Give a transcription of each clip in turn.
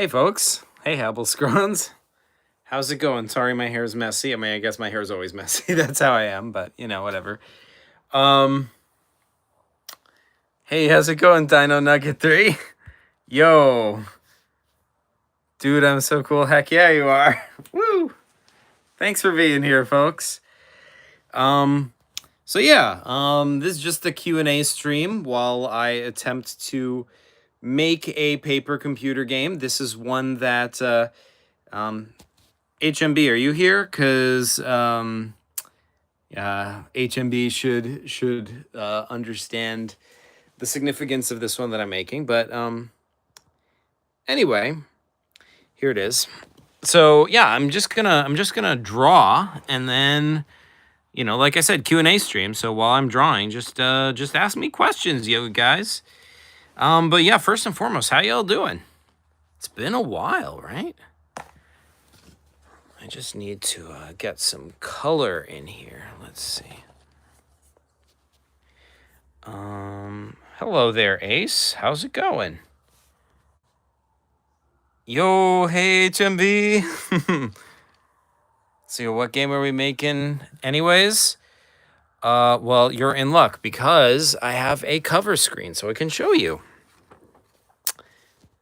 Hey folks. Hey Habelscrons. How's it going? Sorry my hair's messy. I mean, I guess my hair's always messy. That's how I am, but you know, whatever. Hey, how's it going, Dino Nugget 3? Yo. Dude, I'm so cool. Heck yeah, you are. Woo! Thanks for being here, folks. So yeah, this is just a Q&A stream while I attempt to make a paper computer game. This is one that HMB, are you here? Because HMB should understand the significance of this one that I'm making. But anyway, here it is. So yeah, I'm just gonna draw, and then like I said, Q&A stream. So while I'm drawing, just ask me questions, you guys. But yeah, first and foremost, how y'all doing? It's been a while, right? I just need to get some color in here. Let's see. Hello there, Ace. How's it going? Yo, hey, HMB. So what game are we making anyways? Well, you're in luck because I have a cover screen so I can show you.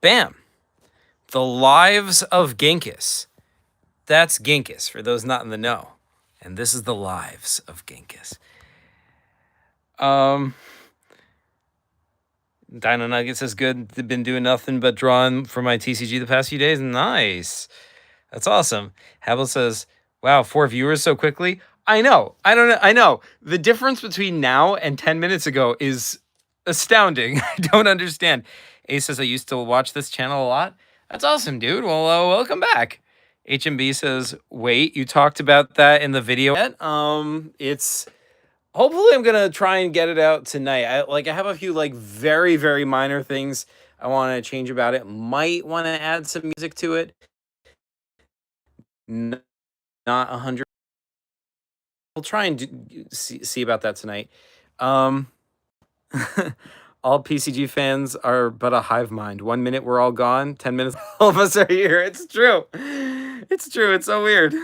Bam. The Lives of Genghis. That's Genghis, for those not in the know. And this is the Lives of Genghis. Dino Nugget says, good. Been doing nothing but drawing for my TCG the past few days. Nice. That's awesome. Habel says, wow, 4 viewers so quickly. I know. I don't know. I know. The difference between now and 10 minutes ago is astounding. I don't understand. Ace says, I used to watch this channel a lot. That's awesome, dude. Well, welcome back. HMB says, wait, you talked about that in the video yet? It's... Hopefully I'm gonna try and get it out tonight. I have a few very, very minor things I want to change about it. Might want to add some music to it. Not 100. We'll try and see about that tonight. All PCG fans are but a hive mind. 1 minute we're all gone. 10 minutes all of us are here. It's true. It's true. It's so weird.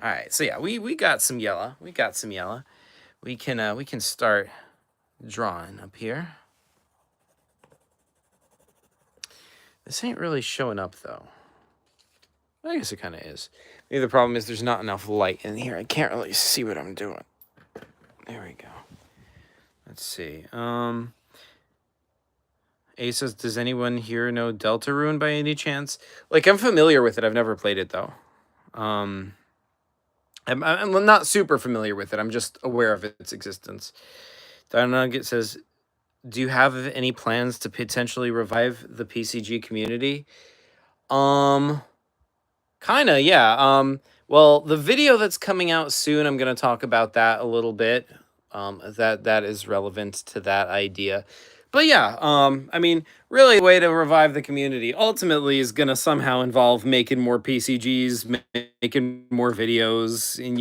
All right, so yeah, we got some yellow. We got some yellow. We can start drawing up here. This ain't really showing up though. I guess it kind of is. Maybe the problem is there's not enough light in here. I can't really see what I'm doing. There we go. Let's see. A says, does anyone here know Deltarune by any chance? I'm familiar with it. I've never played it though. I'm not super familiar with it. I'm just aware of its existence. Nugget says, do you have any plans to potentially revive the PCG community? Kinda, yeah. Well, the video that's coming out soon, I'm going to talk about that a little bit. That is relevant to that idea. But yeah, I mean, really the way to revive the community ultimately is going to somehow involve making more PCGs, making more videos, and,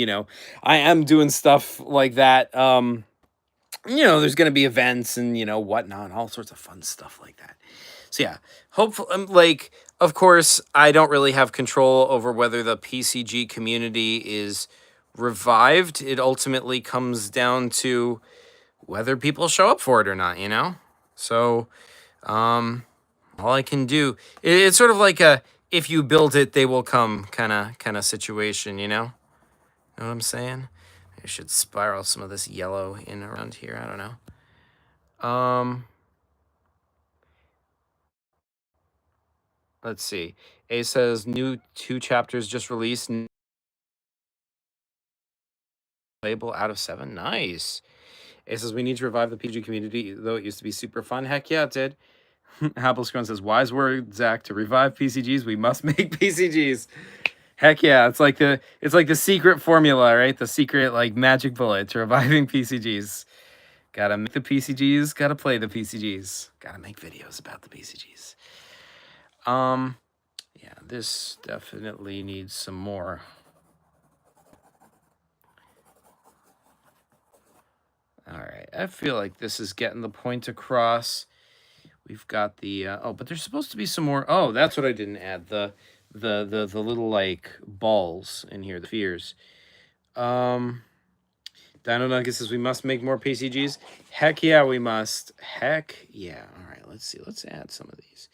I am doing stuff like that. There's going to be events and, whatnot, all sorts of fun stuff like that. So yeah, hopefully, of course, I don't really have control over whether the PCG community is revived. It ultimately comes down to whether people show up for it or not, So, all I can do, it's sort of like a, if you build it, they will come kind of situation, Know what I'm saying? I should spiral some of this yellow in around here. I don't know. Let's see. A says new 2 chapters just released. Label out of 7. Nice. A says we need to revive the PG community, though it used to be super fun. Heck yeah, it did. Apple's says, wise word, Zach, to revive PCGs, we must make PCGs. Heck yeah, it's like the secret formula, right? The secret magic bullet to reviving PCGs. Gotta make the PCGs, gotta play the PCGs, gotta make videos about the PCGs. Yeah, this definitely needs some more. All right, I feel like this is getting the point across. We've got the oh, but there's supposed to be some more. Oh, that's what I didn't add. The little like balls in here, the spheres. Um Dino Nugget says we must make more PCGs. Heck yeah, we must. Heck yeah. All right, let's see. Let's add some of these.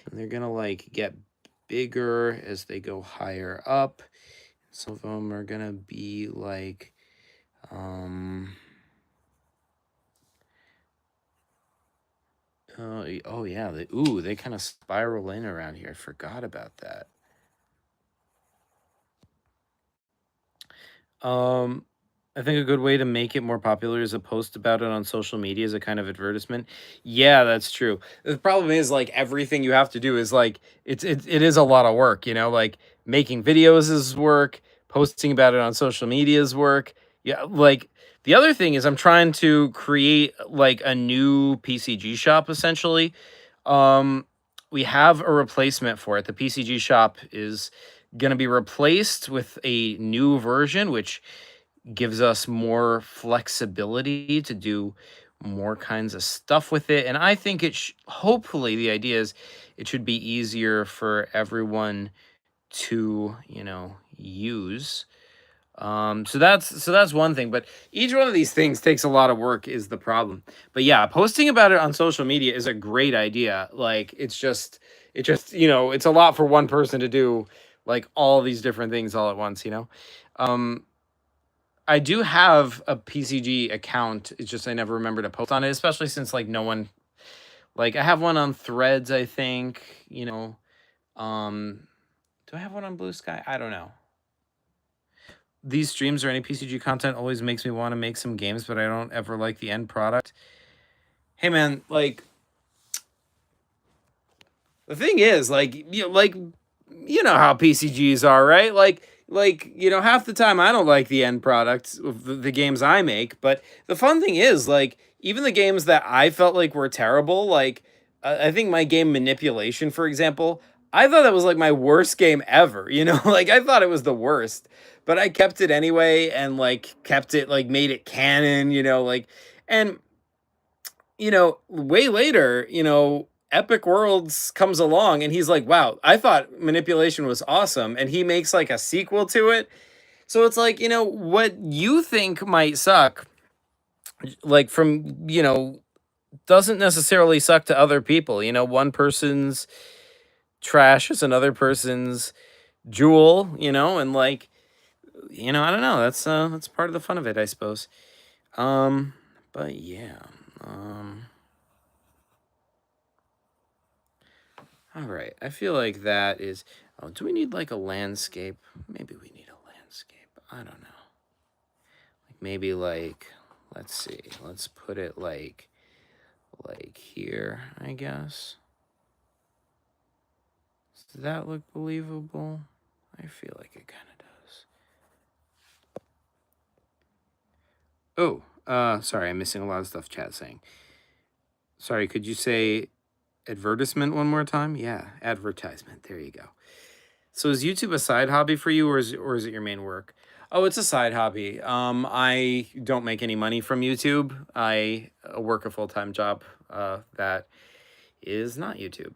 And they're gonna like get bigger as they go higher up. Some of them are gonna be like oh yeah, they kind of spiral in around here. I forgot about that. I think a good way to make it more popular is a post about it on social media as a kind of advertisement. Yeah, that's true. The problem is like everything you have to do is like it is a lot of work, you know, like making videos is work, posting about it on social media is work. Yeah, like the other thing is I'm trying to create like a new PCG shop essentially. Um we have a replacement for it. The PCG shop is going to be replaced with a new version which gives us more flexibility to do more kinds of stuff with it. And I think hopefully the idea is it should be easier for everyone to, you know, use. So that's one thing, but each one of these things takes a lot of work is the problem. But yeah, posting about it on social media is a great idea. Like it just, you know, it's a lot for one person to do like all these different things all at once, you know. Um I do have a PCG account. It's just I never remember to post on it, especially since like no one like I have one on Threads, I think, you know. Um do I have one on Blue Sky? I don't know. These streams or any PCG content always makes me want to make some games, but I don't ever like the end product. Hey man, like the thing is, like you know how PCGs are, right? Like you know, half the time I don't like the end product of the games I make, but the fun thing is, like even the games that I felt like were terrible, like I think my game Manipulation, for example, I thought that was like my worst game ever. You know, like I thought it was the worst, but I kept it anyway, and like kept it like made it canon. You know, like and you know, way later, you know, Epic Worlds comes along and he's like, wow, I thought Manipulation was awesome. And he makes like a sequel to it. So it's like, you know, what you think might suck, like from, you know, doesn't necessarily suck to other people. You know, one person's trash is another person's jewel, you know, and like, you know, I don't know. That's part of the fun of it, I suppose. Um, but yeah. Um All right. I feel like that is. Oh, do we need like a landscape? Maybe we need a landscape. I don't know. Like maybe like let's see. Let's put it like here, I guess. Does that look believable? I feel like it kind of does. Oh, sorry, I'm missing a lot of stuff chat saying. Sorry, could you say advertisement one more time? Yeah, advertisement. There you go. So is YouTube a side hobby for you, or is it your main work? Oh, it's a side hobby. I don't make any money from YouTube. I work a full-time job that is not YouTube.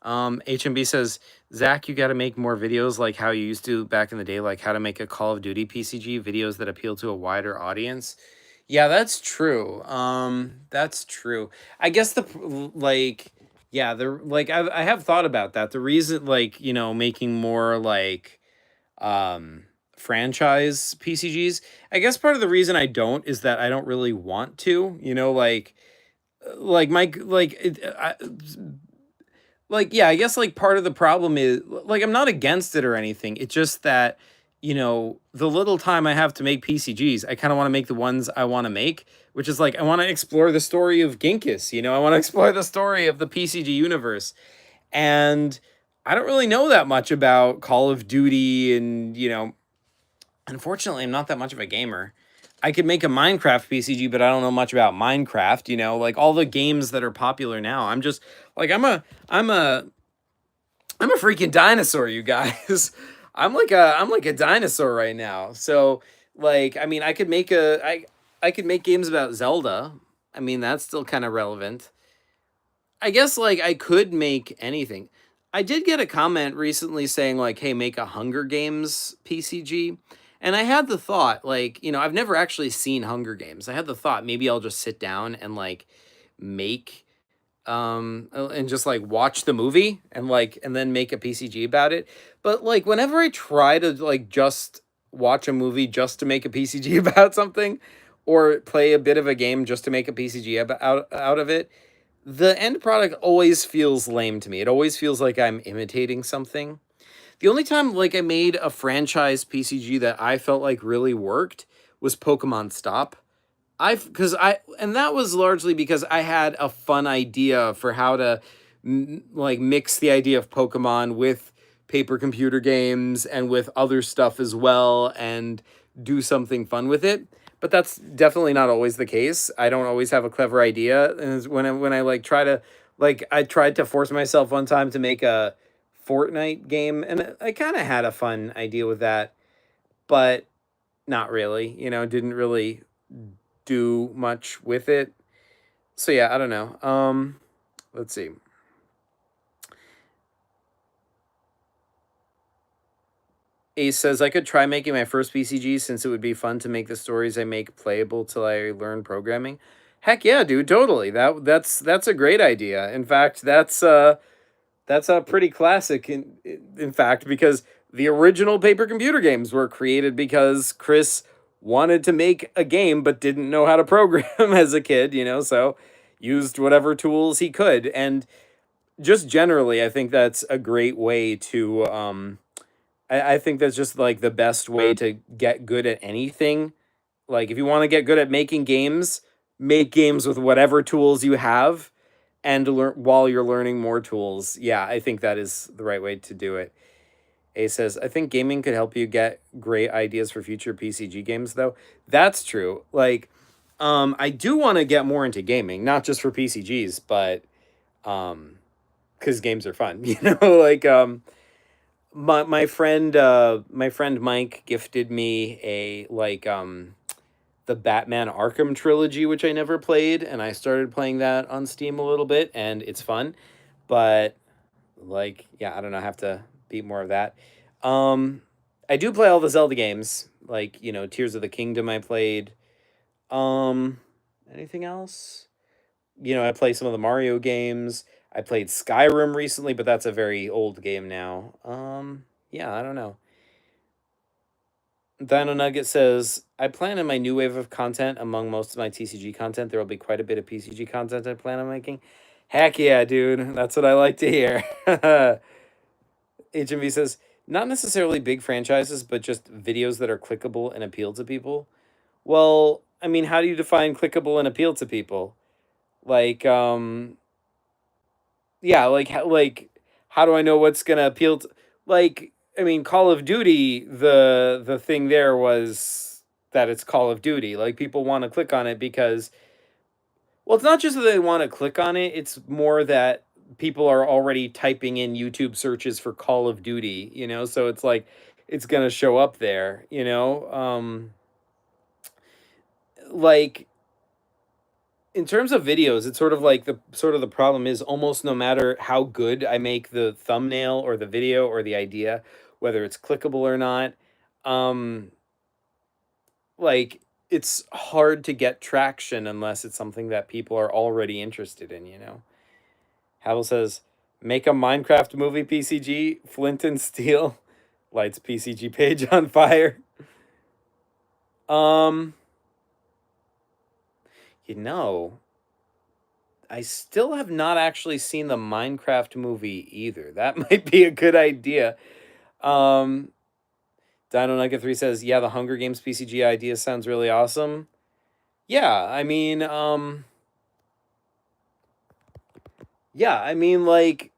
HMB says, Zach, you got to make more videos like how you used to back in the day, like how to make a Call of Duty PCG, videos that appeal to a wider audience. Yeah, that's true. That's true. I guess like, yeah, I have thought about that. The reason, like, you know, making more like franchise PCGs. I guess part of the reason I don't is that I don't really want to, you know, like my like like yeah, I guess like part of the problem is like I'm not against it or anything. It's just that you know the little time I have to make PCGs, I kind of want to make the ones I want to make, which is like I want to explore the story of Ginkis. You know, I want to explore the story of the PCG universe, and I don't really know that much about Call of Duty, and you know, unfortunately, I'm not that much of a gamer. I could make a Minecraft PCG, but I don't know much about Minecraft, you know, like all the games that are popular now. I'm just like I'm a freaking dinosaur, you guys. I'm like a dinosaur right now. So like I mean I could make games about Zelda. I mean that's still kind of relevant. I guess like I could make anything. I did get a comment recently saying like, "Hey, make a Hunger Games PCG." And I had the thought like, I've never actually seen Hunger Games. I had the thought maybe I'll just sit down and like make and just like watch the movie and like and then make a PCG about it. But like whenever I try to like just watch a movie just to make a PCG about something or play a bit of a game just to make a PCG about out of it, the end product always feels lame to me. It always feels like I'm imitating something. The only time like I made a franchise PCG that I felt like really worked was Pokemon Stop. And that was largely because I had a fun idea for how to like mix the idea of Pokemon with paper computer games and with other stuff as well and do something fun with it. But that's definitely not always the case. I don't always have a clever idea, and when I like try to like I tried to force myself one time to make a Fortnite game, and I kind of had a fun idea with that, but not really. Didn't really do much with it. So yeah, I don't know. Let's see. Ace says I could try making my first PCG since it would be fun to make the stories I make playable till I learn programming. Heck yeah, dude, totally. That's a great idea. In fact, that's a pretty classic in fact because the original paper computer games were created because Chris wanted to make a game but didn't know how to program as a kid, so used whatever tools he could. And just generally, I think that's a great way to I think that's just like the best way to get good at anything. Like if you want to get good at making games, make games with whatever tools you have and learn while you're learning more tools. Yeah, I think that is the right way to do it. A says, I think gaming could help you get great ideas for future PCG games though. That's true. Like I do want to get more into gaming, not just for PCGs, but cuz games are fun, like my friend Mike gifted me a like the Batman Arkham trilogy, which I never played, and I started playing that on Steam a little bit, and it's fun. But like, yeah, I don't know, I have to beat more of that. Um, I do play all the Zelda games, like Tears of the Kingdom. I played. Um, Anything else? I play some of the Mario games. I played Skyrim recently, but that's a very old game now. Yeah, I don't know. Dino Nugget says, I plan in my new wave of content among most of my TCG content. There will be quite a bit of PCG content I plan on making. Heck yeah, dude. That's what I like to hear. HMV says, not necessarily big franchises, but just videos that are clickable and appeal to people. Well, I mean, how do you define clickable and appeal to people? Like, yeah, how do I know what's gonna appeal to like I mean Call of Duty, the thing there was that it's Call of Duty. Like people want to click on it because well, it's not just that they want to click on it, it's more that people are already typing in YouTube searches for Call of Duty, so it's like it's gonna show up there, like in terms of videos, it's sort of like the problem is almost no matter how good I make the thumbnail or the video or the idea, whether it's clickable or not, um, like it's hard to get traction unless it's something that people are already interested in. Havel says, make a Minecraft movie PCG, Flint and Steel, lights PCG page on fire. Um, you know, I still have not actually seen the Minecraft movie either. That might be a good idea. Um, Dino Nugget 3 says, yeah, the Hunger Games PCG idea sounds really awesome. Yeah, like,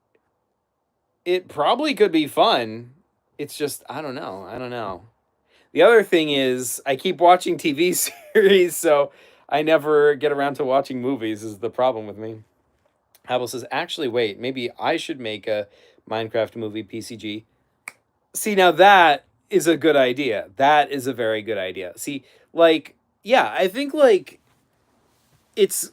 it probably could be fun. It's just, I don't know. I don't know. The other thing is, I keep watching TV series, so I never get around to watching movies, is the problem with me. Habel says, actually, wait, maybe I should make a Minecraft movie PCG. See, now that is a good idea. That is a very good idea. See, like, yeah, I think, like, it's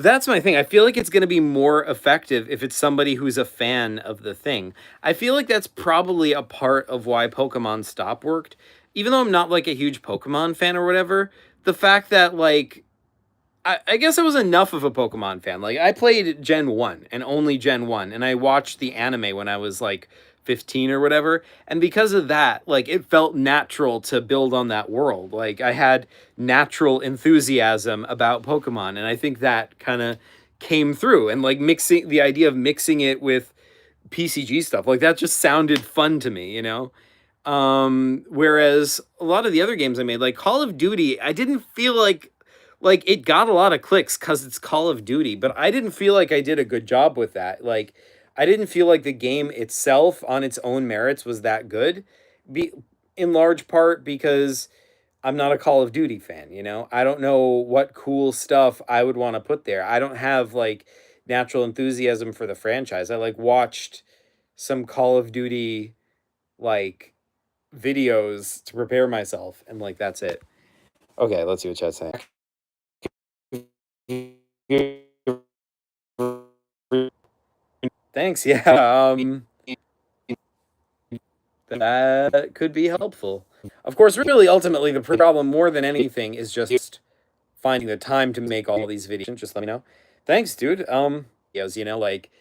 That's my thing. I feel like it's going to be more effective if it's somebody who's a fan of the thing. I feel like that's probably a part of why Pokemon Stop worked. Even though I'm not like a huge Pokemon fan or whatever, the fact that like I guess I was enough of a Pokemon fan. Like I played Gen 1 and only Gen 1 and I watched the anime when I was like 15 or whatever. And because of that, like it felt natural to build on that world. Like I had natural enthusiasm about Pokemon and I think that kind of came through and like mixing the idea of mixing it with PCG stuff. Like that just sounded fun to me, you know? Whereas a lot of the other games I made, like Call of Duty, I didn't feel like it got a lot of clicks because it's Call of Duty, but I didn't feel like I did a good job with that. Like I didn't feel like the game itself on its own merits was that good. Be in large part because I'm not a Call of Duty fan, you know? I don't know what cool stuff I would want to put there. I don't have like natural enthusiasm for the franchise. I like watched some Call of Duty like videos to prepare myself and like that's it. Okay, let's see what chat's saying. Thanks. Yeah. That could be helpful. Of course, really, ultimately, the problem more than anything is just finding the time to make all these videos. Just let me know. Thanks, dude. Yes, you know, like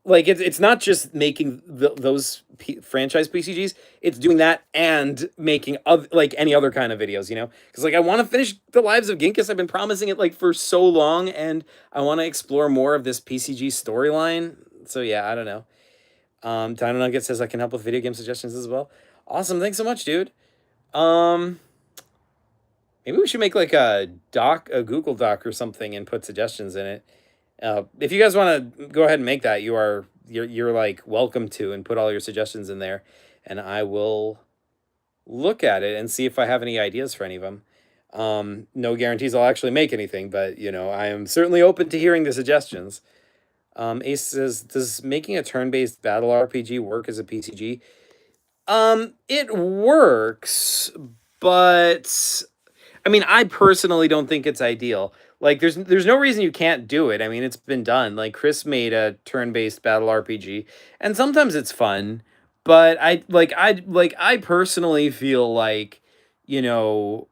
it's not just making those franchise PCGs. It's doing that and making like any other kind of videos, you know. Because like I want to finish the Lives of Ginkus. I've been promising it like for so long, and I want to explore more of this PCG storyline. So yeah, I don't know. Dino Nugget says I can help with video game suggestions as well. Awesome, thanks so much, dude. Um, Maybe we should make like a Google Doc or something, and put suggestions in it. If you guys want to go ahead and make that, you're like welcome to, and put all your suggestions in there, and I will look at it and see if I have any ideas for any of them. No guarantees I'll actually make anything, but you know I am certainly open to hearing the suggestions. Ace says, does making a turn-based battle RPG work as a PCG? It works, but I mean, I personally don't think it's ideal. Like, there's no reason you can't do it. I mean, it's been done. Like, Chris made a turn-based battle RPG, and sometimes it's fun. But I personally feel like, you know,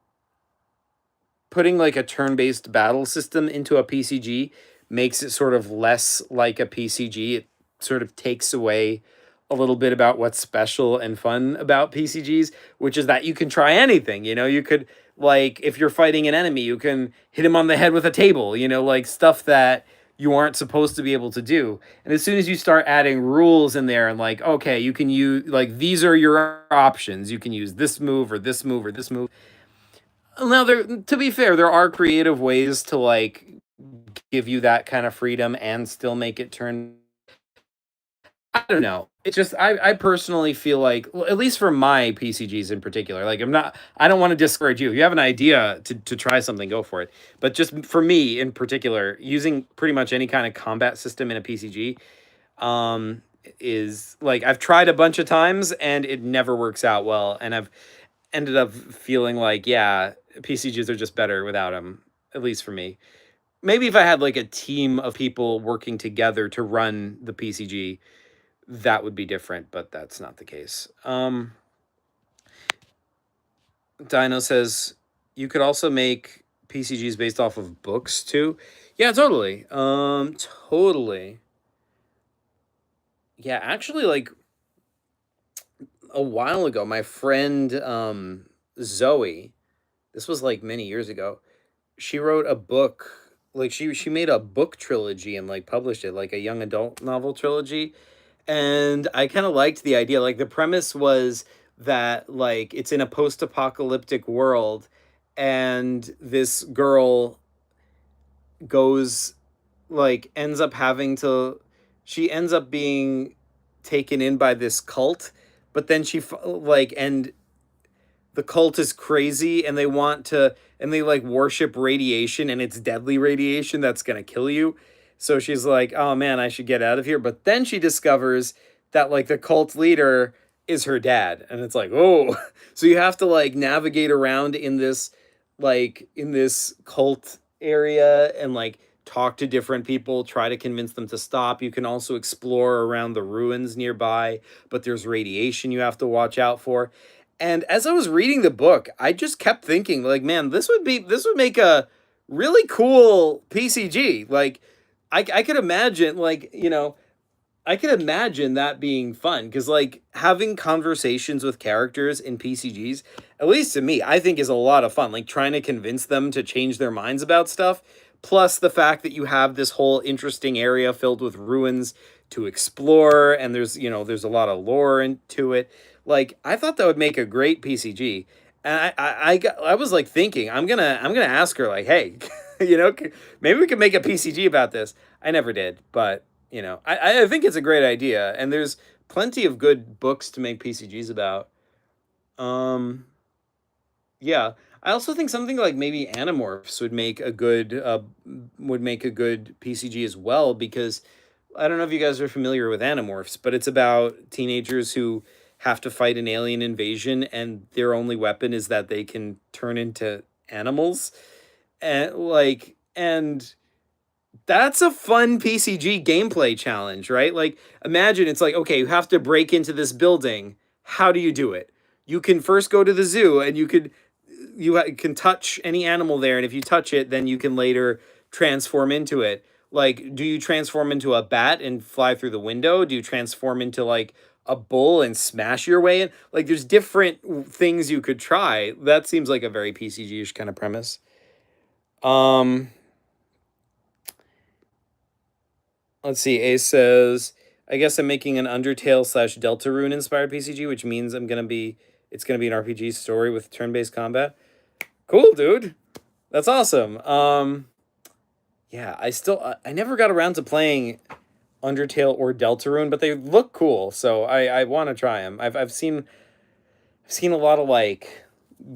putting like a turn-based battle system into a PCG makes it sort of less like a PCG. It sort of takes away a little bit about what's special and fun about PCGs, which is that you can try anything. You know, you could like if you're fighting an enemy, you can hit him on the head with a table, you know, like stuff that you aren't supposed to be able to do. And as soon as you start adding rules in there and like, okay, you can use like these are your options. You can use this move or this move or this move. Now, there to be fair, there are creative ways to like give you that kind of freedom and still make it turn. I don't know. It's just I personally feel like, well, at least for my PCGs in particular, like I don't want to discourage you. If you have an idea to try something, go for it. But just for me in particular, using pretty much any kind of combat system in a PCG, is like I've tried a bunch of times and it never works out well, and I've ended up feeling like, yeah, PCGs are just better without them, at least for me. Maybe if I had like a team of people working together to run the PCG, that would be different, but that's not the case. Dino says you could also make PCGs based off of books too. Yeah, totally. Totally. Yeah, actually, like a while ago, my friend Zoe, this was like many years ago, she wrote a book. Like she made a book trilogy and like published it, like a young adult novel trilogy. And I kind of liked the idea. Like the premise was that like it's in a post-apocalyptic world, and this girl goes like ends up having to she ends up being taken in by this cult, but then like and the cult is crazy and they like worship radiation, and it's deadly radiation that's going to kill you. So she's like, "Oh man, I should get out of here." But then she discovers that like the cult leader is her dad, and it's like, "Oh." So you have to like navigate around in this cult area and like talk to different people, try to convince them to stop. You can also explore around the ruins nearby, but there's radiation you have to watch out for. And as I was reading the book, I just kept thinking, like, man, this would make a really cool PCG. Like, I could imagine, like, I could imagine that being fun because, like, having conversations with characters in PCGs, at least to me, I think is a lot of fun. Like, trying to convince them to change their minds about stuff. Plus, the fact that you have this whole interesting area filled with ruins to explore, and there's a lot of lore into it. Like, I thought that would make a great PCG. And I was like thinking, I'm gonna ask her, like, hey, maybe we could make a PCG about this. I never did, but I think it's a great idea, and there's plenty of good books to make PCGs about. Um, yeah, I also think something like maybe Animorphs would make a good PCG as well, because I don't know if you guys are familiar with Animorphs, but it's about teenagers who have to fight an alien invasion, and their only weapon is that they can turn into animals, and that's a fun PCG gameplay challenge, right? Like, imagine it's like, okay, you have to break into this building. How do you do it? You can first go to the zoo, and you can touch any animal there, and if you touch it, then you can later transform into it. Like, do you transform into a bat and fly through the window? Do you transform into, like, a bull and smash your way in? Like, there's different things you could try. That seems like a very PCG-ish kind of premise. Um, let's see. Ace says, I guess I'm making an Undertale / Deltarune inspired PCG, which means it's gonna be an RPG story with turn-based combat. Cool, dude. That's awesome. Yeah, I never got around to playing Undertale or Deltarune, but they look cool, so I want to try them. I've seen a lot of, like,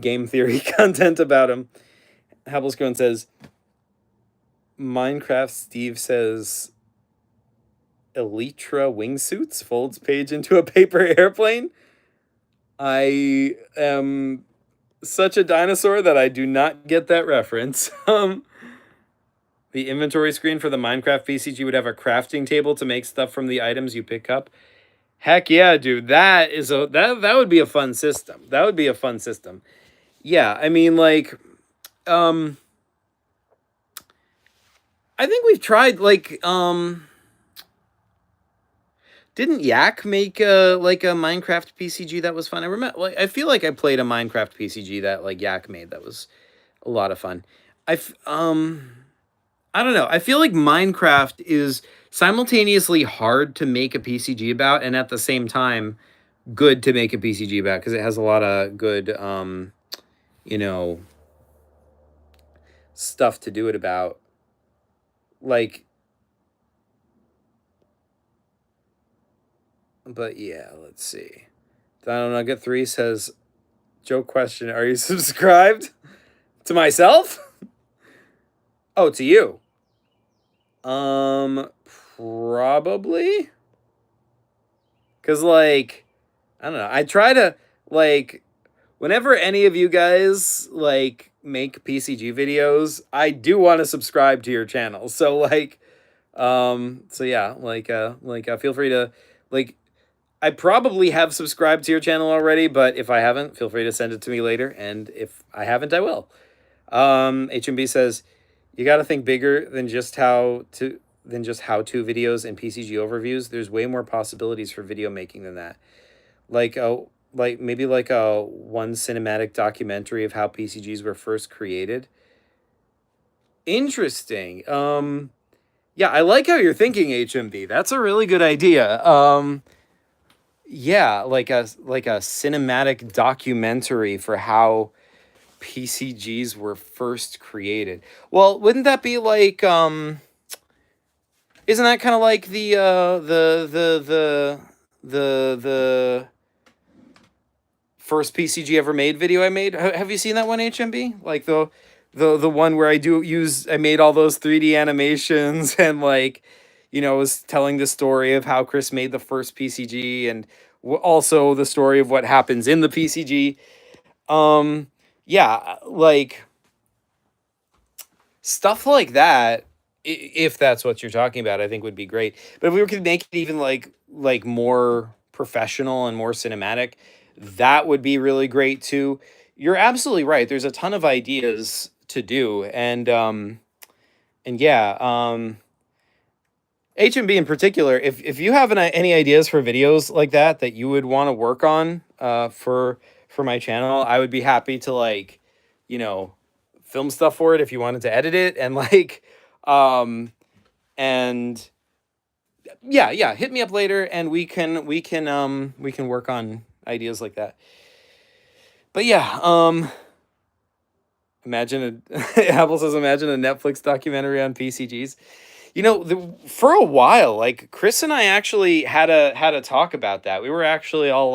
game theory content about them. Habelscone says, Minecraft Steve says, Elytra wingsuits folds page into a paper airplane. I am such a dinosaur that I do not get that reference. The inventory screen for the Minecraft PCG would have a crafting table to make stuff from the items you pick up. Heck yeah, dude. That would be a fun system. That would be a fun system. Yeah, I mean, like, I think we've tried, like, didn't Yak make a Minecraft PCG that was fun? I remember, like, I feel like I played a Minecraft PCG that, like, Yak made that was a lot of fun. I don't know. I feel like Minecraft is simultaneously hard to make a PCG about, and at the same time good to make a PCG about, because it has a lot of good you know stuff to do it about. Like, but yeah, let's see. Dino Nugget 3 says, joke question, are you subscribed? To myself? Oh, to you. Probably. Cause, like, I don't know. I try to, like, whenever any of you guys, like, make PCG videos, I do want to subscribe to your channel. So, like, so yeah, feel free to, like, I probably have subscribed to your channel already, but if I haven't, feel free to send it to me later, and if I haven't, I will. HMB says, you got to think bigger than just how-to videos and PCG overviews. There's way more possibilities for video making than that. Maybe a one cinematic documentary of how PCGs were first created. Interesting. Yeah, I like how you're thinking, HMB. That's a really good idea. Yeah, like a cinematic documentary for how PCGs were first created. Well, wouldn't that be like isn't that kind of like the first PCG ever made video I made? Have you seen that one, HMB? Like the one where I made all those 3D animations and, like, was telling the story of how Chris made the first PCG, and also the story of what happens in the PCG. Yeah, like, stuff like that, if that's what you're talking about, I think would be great. But if we could make it even like more professional and more cinematic, that would be really great too. You're absolutely right. There's a ton of ideas to do, and yeah, HMB in particular, if you have any ideas for videos like that you would want to work on for my channel, I would be happy to you know, film stuff for it if you wanted to edit it and um and yeah, hit me up later and we can work on ideas like that. But yeah, imagine Apple says imagine a Netflix documentary on PCGs. You know, for a while, like Chris and I actually had a talk about that. We were actually all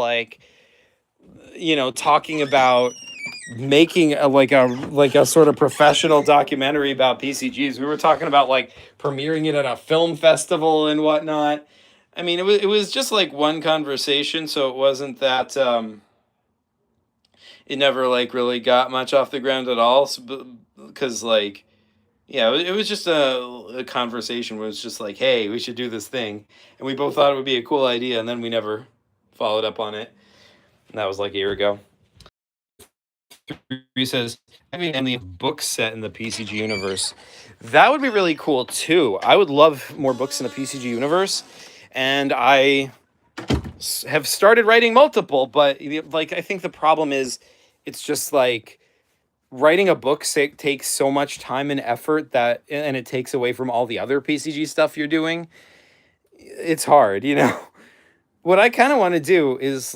talking about making a sort of professional documentary about PCGs. We were talking about premiering it at a film festival and whatnot. I mean, it was just like one conversation, so it wasn't that it never really got much off the ground at all. Because yeah, it was just a conversation where it's just like, hey, we should do this thing, and we both thought it would be a cool idea, and then we never followed up on it. And that was like a year ago. He says, I mean, and the book set in the PCG universe. That would be really cool too. I would love more books in the PCG universe, and I have started writing multiple. But I think the problem is, it's just writing a book takes so much time and effort and it takes away from all the other PCG stuff you're doing. It's hard, you know. What I kind of want to do is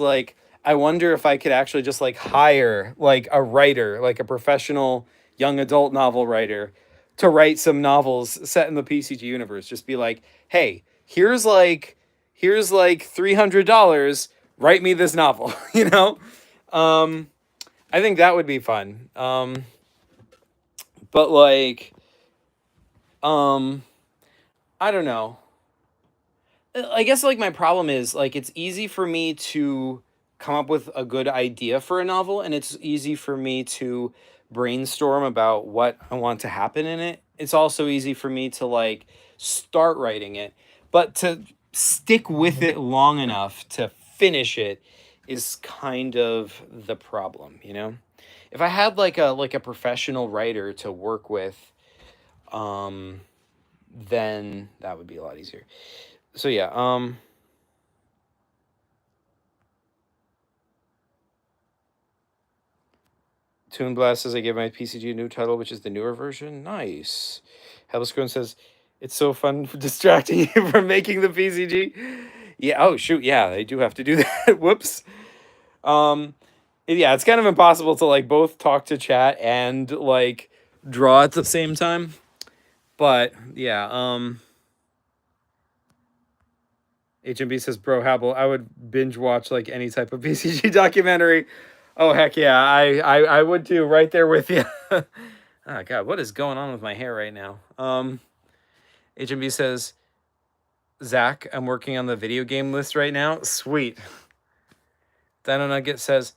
I wonder if I could actually just hire a writer, like a professional young adult novel writer, to write some novels set in the PCG universe. Just be like, hey, here's $300. Write me this novel, you know. I think that would be fun. But I don't know. I guess my problem is it's easy for me to come up with a good idea for a novel, and it's easy for me to brainstorm about what I want to happen in it. It's also easy for me to start writing it, but to stick with it long enough to finish it is kind of the problem, you know? If I had like a professional writer to work with, then that would be a lot easier. So yeah, Toon Blast says I gave my PCG a new title, which is the newer version. Nice. Hellscrone says it's so fun distracting you from making the PCG. Yeah. Oh shoot. Yeah, they do have to do that. Whoops. Yeah, it's kind of impossible to both talk to chat and draw at the same time. But yeah. HMB says, bro, Habble, I would binge watch any type of PCG documentary. Oh heck yeah, I would too. Right there with you. Oh god, what is going on with my hair right now? HMB says, Zach, I'm working on the video game list right now. Sweet. Dino Nugget says,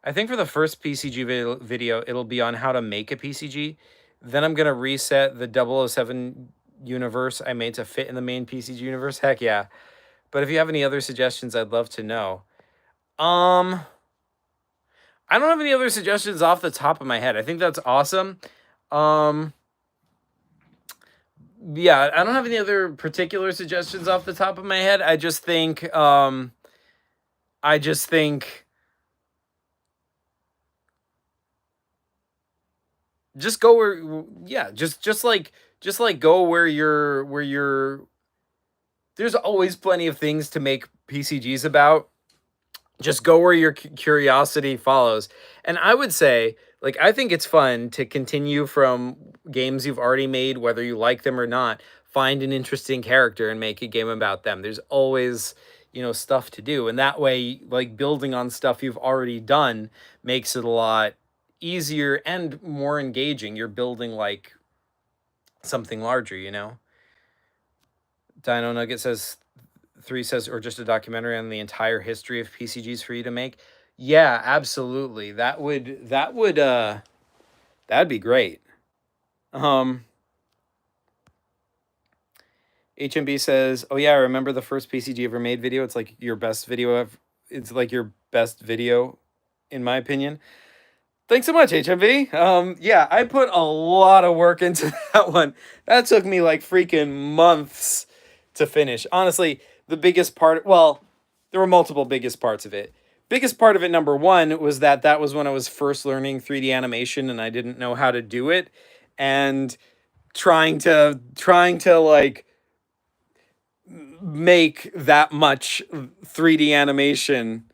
I think for the first PCG video, it'll be on how to make a PCG. Then I'm gonna reset the 007 universe I made to fit in the main PCG universe. Heck yeah. But if you have any other suggestions, I'd love to know. I don't have any other suggestions off the top of my head. I think that's awesome. Yeah, I don't have any other particular suggestions off the top of my head. I just think just go where yeah, just go where you're there's always plenty of things to make PCGs about. Just go where your curiosity follows. And I would say, I think it's fun to continue from games you've already made, whether you like them or not. Find an interesting character and make a game about them. There's always, stuff to do. And that way, building on stuff you've already done makes it a lot easier and more engaging. You're building something larger, Dino Nugget says, 3 says, or just a documentary on the entire history of PCGs for you to make. Yeah, absolutely. That'd be great. HMB says, "Oh yeah, I remember the first PCG ever made video. It's like your best video ever. It's like your best video, in my opinion." Thanks so much, HMV. Yeah, I put a lot of work into that one. That took me like freaking months to finish. Honestly, the biggest part, well, there were multiple biggest parts of it. Biggest part of it, number one, was that was when I was first learning 3D animation and I didn't know how to do it. And trying to like make that much 3D animation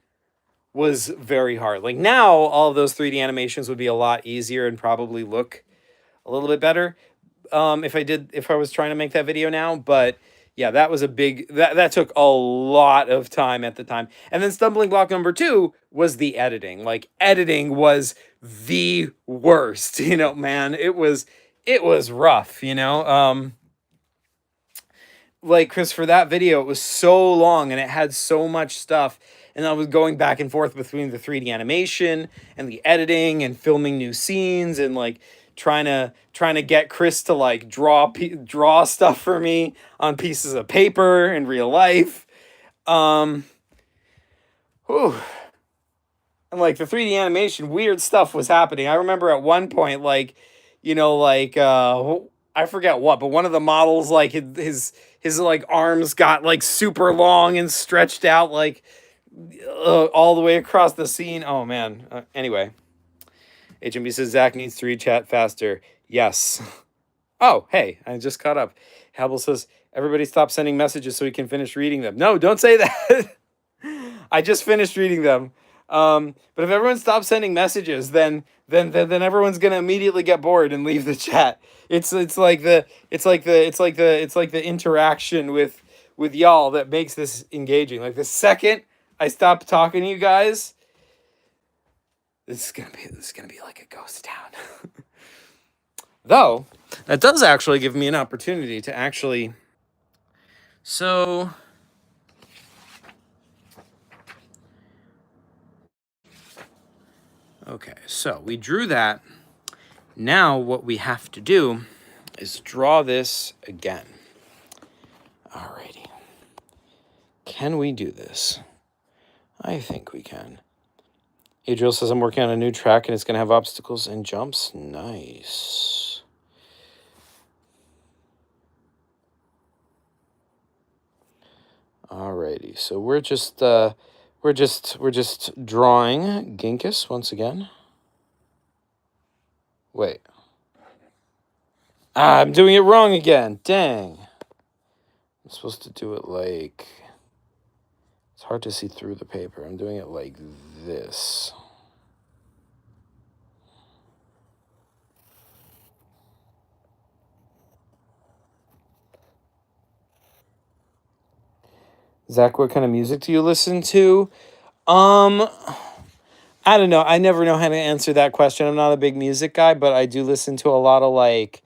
was very hard. Like now, all of those 3D animations would be a lot easier and probably look a little bit better if I was trying to make that video now. But yeah, that was a big that took a lot of time at the time. And then stumbling block number two was the editing. Like editing was the worst. Man, it was rough. Like, because for that video it was so long and it had so much stuff, and I was going back and forth between the 3D animation and the editing and filming new scenes and like trying to get Chris to like draw stuff for me on pieces of paper in real life. um whew. And like the 3D animation, weird stuff was happening. I remember at one point, like, I forget what, but one of the models, like his like arms got like super long and stretched out like all the way across the scene. Oh man. Anyway, HMB says Zach needs to read chat faster. Yes. Oh, hey, I just caught up. Habel says everybody stop sending messages so we can finish reading them. No, don't say that. I just finished reading them. But if everyone stops sending messages, then everyone's gonna immediately get bored and leave the chat. It's like the interaction with y'all that makes this engaging. Like the second I stop talking to you guys, this is gonna be like a ghost town. Though that does actually give me an opportunity to actually. So. Okay, so we drew that. Now what we have to do is draw this again. Alrighty. Can we do this? I think we can. Adriel says I'm working on a new track and it's going to have obstacles and jumps. Nice. Alrighty, so we're just drawing Ginkis once again. Wait. I'm doing it wrong again. Dang. I'm supposed to do it like... It's hard to see through the paper. I'm doing it like this. Zach, what kind of music do you listen to? I don't know. I never know how to answer that question. I'm not a big music guy, but I do listen to a lot of like...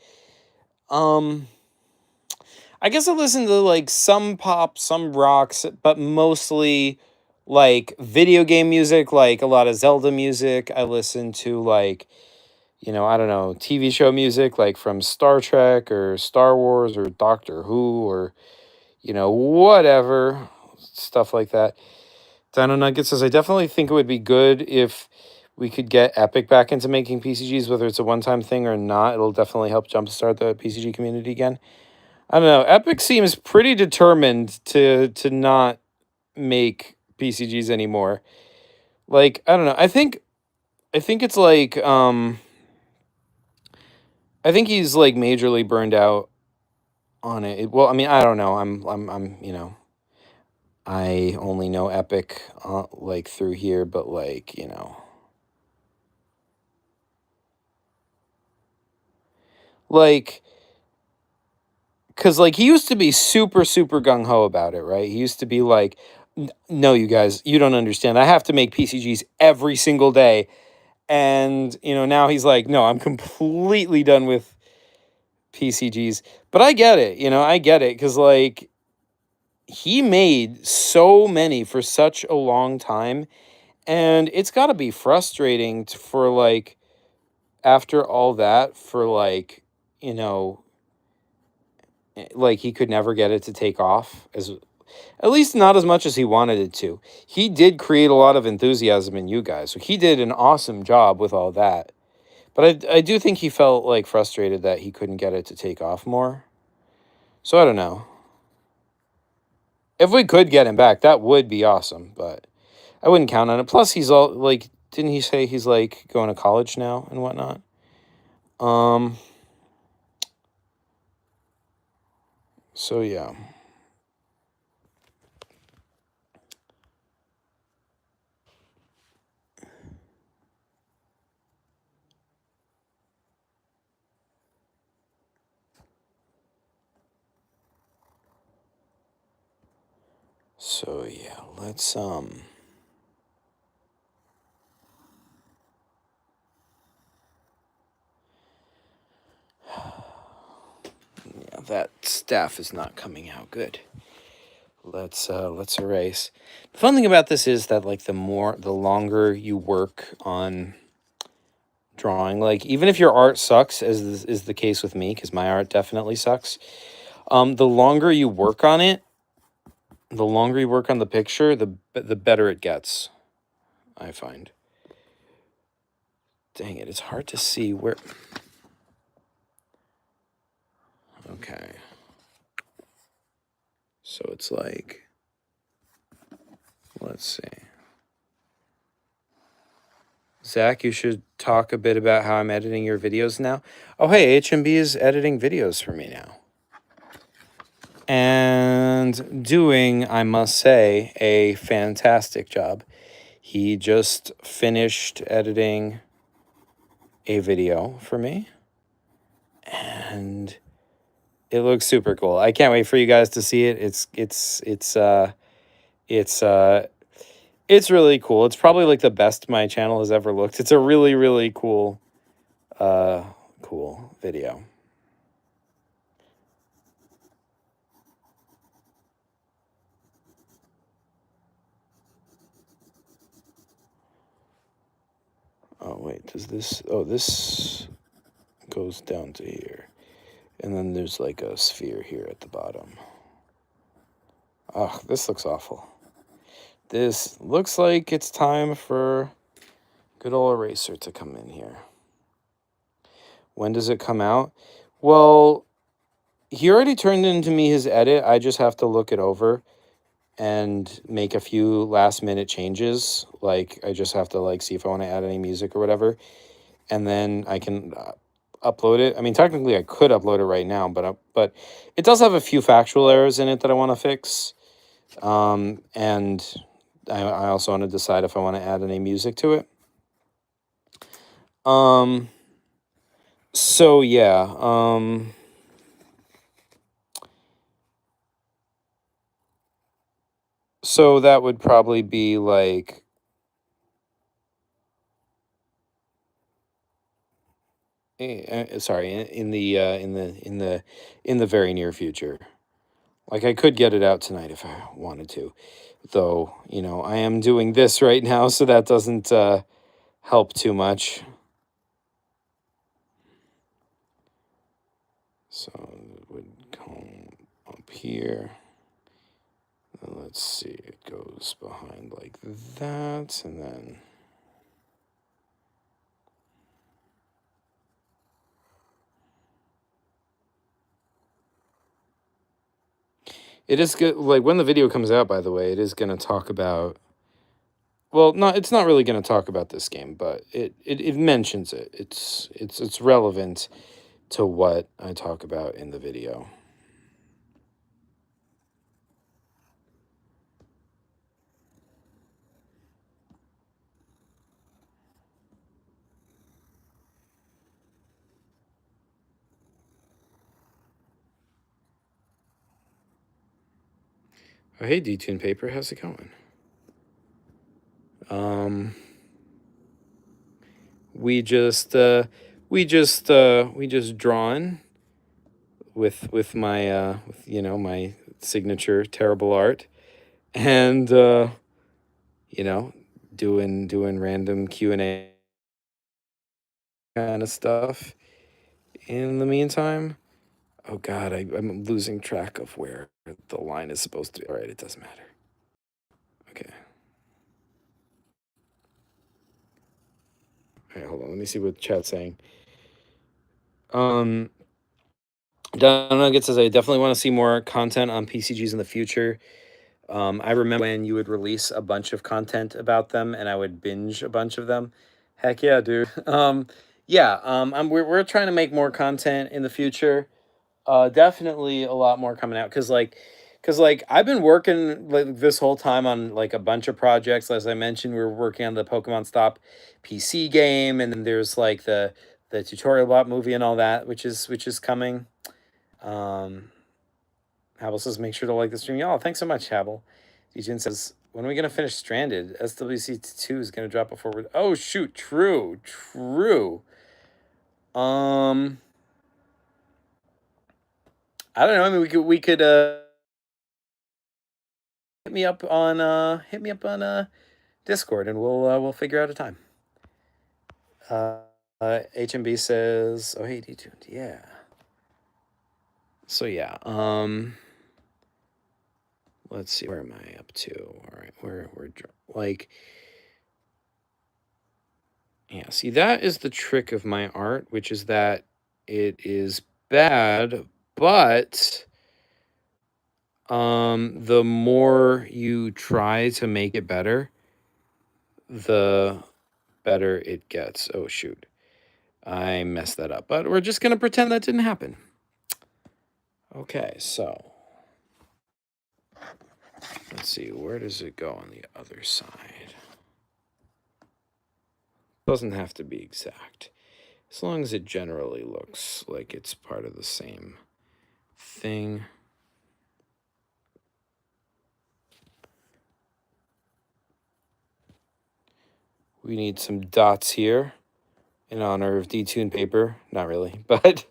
I guess I listen to like some pop, some rocks, but mostly like video game music, like a lot of Zelda music. I listen to like, I don't know, TV show music like from Star Trek or Star Wars or Doctor Who or, whatever, stuff like that. Dino Nugget says, I definitely think it would be good if we could get Epic back into making PCGs, whether it's a one-time thing or not. It'll definitely help jumpstart the PCG community again. I don't know. Epic seems pretty determined to not make PCGs anymore. Like, I don't know. I think it's like I think he's like majorly burned out on it. Well, I mean, I don't know. I'm I only know Epic like through here, but like, like because like he used to be super gung-ho about it, right? He used to be like, no, you guys, you don't understand, I have to make PCGs every single day. And now he's like, no, I'm completely done with PCGs. But I get it, I get it, because like he made so many for such a long time, and it's got to be frustrating for like after all that, for like, like he could never get it to take off, as at least not as much as he wanted it to. He did create a lot of enthusiasm in you guys, so he did an awesome job with all that. But I do think he felt like frustrated that he couldn't get it to take off more. So I don't know. If we could get him back, that would be awesome, but I wouldn't count on it. Plus, he's all like, didn't he say he's like going to college now and whatnot? Um. So yeah. So yeah, let's yeah, that staff is not coming out good. Let's erase. The fun thing about this is that like the longer you work on drawing, like even if your art sucks, as is the case with me, because my art definitely sucks. The longer you work on it, the longer you work on the picture, the better it gets, I find. Dang it, it's hard to see where. Okay. So it's like, let's see. Zach, you should talk a bit about how I'm editing your videos now. Oh, hey, HMB is editing videos for me now. And doing, I must say, a fantastic job. He just finished editing a video for me. And it looks super cool. I can't wait for you guys to see it. It's really cool. It's probably like the best my channel has ever looked. It's a really, really cool cool video. Oh wait, does this, oh, this goes down to here. And then there's like a sphere here at the bottom. Oh, this looks awful. This looks like it's time for good old eraser to come in here. When does it come out? Well, he already turned into me his edit. I just have to look it over and make a few last minute changes. Like I just have to like see if I want to add any music or whatever, and then I can upload it. I mean, technically I could upload it right now, but it does have a few factual errors in it that I want to fix. And I also want to decide if I want to add any music to it. So yeah, so that would probably be like, sorry, in the very near future. Like I could get it out tonight if I wanted to, though. You know, I am doing this right now, so that doesn't help too much. So it would come up here. Let's see, it goes behind like that, and then it is good. Like when the video comes out, by the way, it is going to talk about. Well, no, it's not really going to talk about this game, but it mentions it. It's relevant to what I talk about in the video. Oh, hey, D-Tune Paper, how's it going? We just drawn with my with, you know, my signature terrible art, and you know, doing random Q&A kind of stuff in the meantime. Oh God, I'm losing track of where the line is supposed to be. All right, it doesn't matter. Okay. All right, hold on. Let me see what chat's saying. Don Nugget says, I definitely want to see more content on PCGs in the future. I remember when you would release a bunch of content about them and I would binge a bunch of them. Heck yeah, dude. We're trying to make more content in the future. Definitely a lot more coming out because I've been working like this whole time on like a bunch of projects. As I mentioned, we are working on the Pokemon Stop PC game, and then there's like the tutorial bot movie and all that, which is coming. Um, Habel says, make sure to like the stream. Y'all, thanks so much, Habel. Dijin says, when are we gonna finish Stranded? SWC2 is gonna drop before we. Oh shoot, true. Um, I don't know. I mean, we could hit me up on Discord, and we'll figure out a time. HMB says, oh hey, detuned, yeah. So yeah, let's see, where am I up to? All right, we're like, yeah. See, that is the trick of my art, which is that it is bad, but the more you try to make it better, the better it gets. Oh shoot, I messed that up, but we're just gonna pretend that didn't happen. Okay, so let's see, where does it go on the other side? Doesn't have to be exact, as long as it generally looks like it's part of the same thing. We need some dots here in honor of detuned paper. Not really, but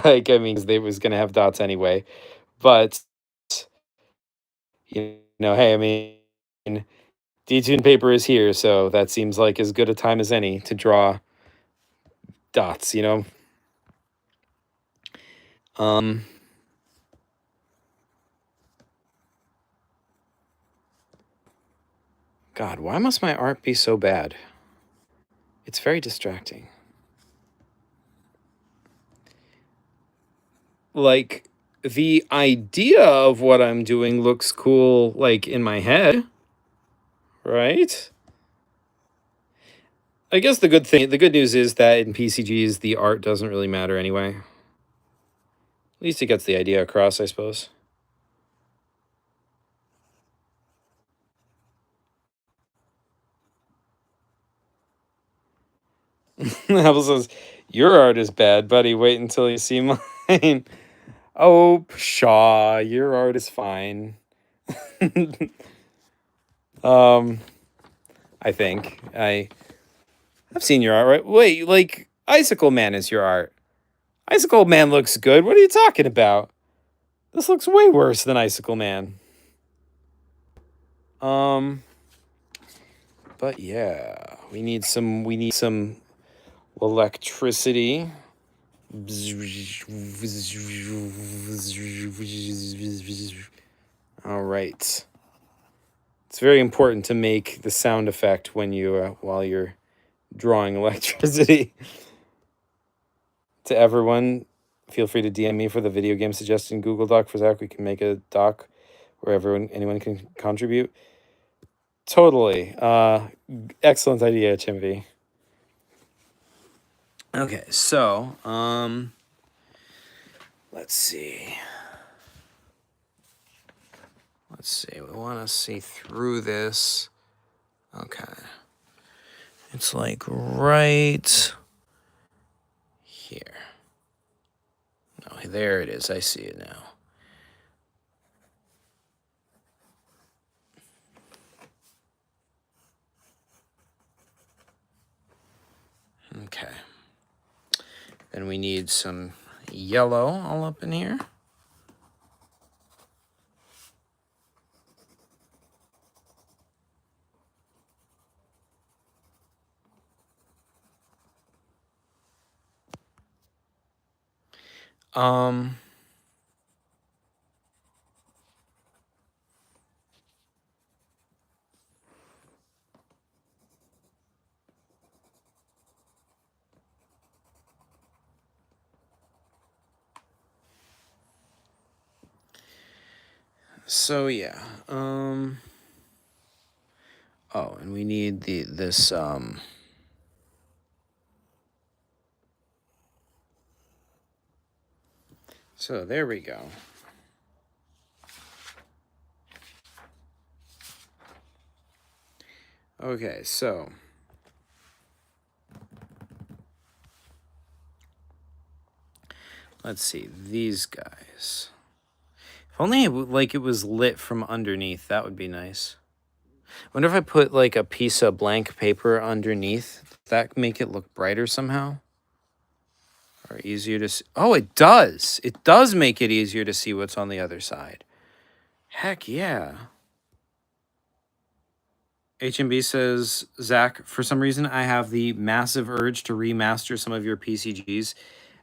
like, I mean, they was gonna have dots anyway. But hey, I mean, detuned paper is here, so that seems like as good a time as any to draw dots. Um, God, why must my art be so bad? It's very distracting. Like, the idea of what I'm doing looks cool, like, in my head, right? I guess the good news is that in PCGs, the art doesn't really matter anyway. At least it gets the idea across, I suppose. Apple says, your art is bad, buddy. Wait until you see mine. Oh, pshaw, your art is fine. I think. I've seen your art, right? Wait, like, Icicle Man is your art. Icicle Man looks good. What are you talking about? This looks way worse than Icicle Man. But yeah, we need some electricity. All right. It's very important to make the sound effect when you while you're drawing electricity. To everyone, feel free to DM me for the video game suggestion Google Doc for Zach. We can make a doc where anyone can contribute. Totally. Excellent idea, Chimvy. Okay, so let's see. We want to see through this. Okay. It's like right here. Oh, there it is. I see it now. Okay. Then we need some yellow all up in here. So yeah. Oh, and we need this. So there we go. Okay, so let's see these guys. If only it was lit from underneath, that would be nice. I wonder if I put like a piece of blank paper underneath, does that make it look brighter somehow? Or easier to see? Oh, it does. It does make it easier to see what's on the other side. Heck yeah. HMB says, Zach, for some reason, I have the massive urge to remaster some of your PCGs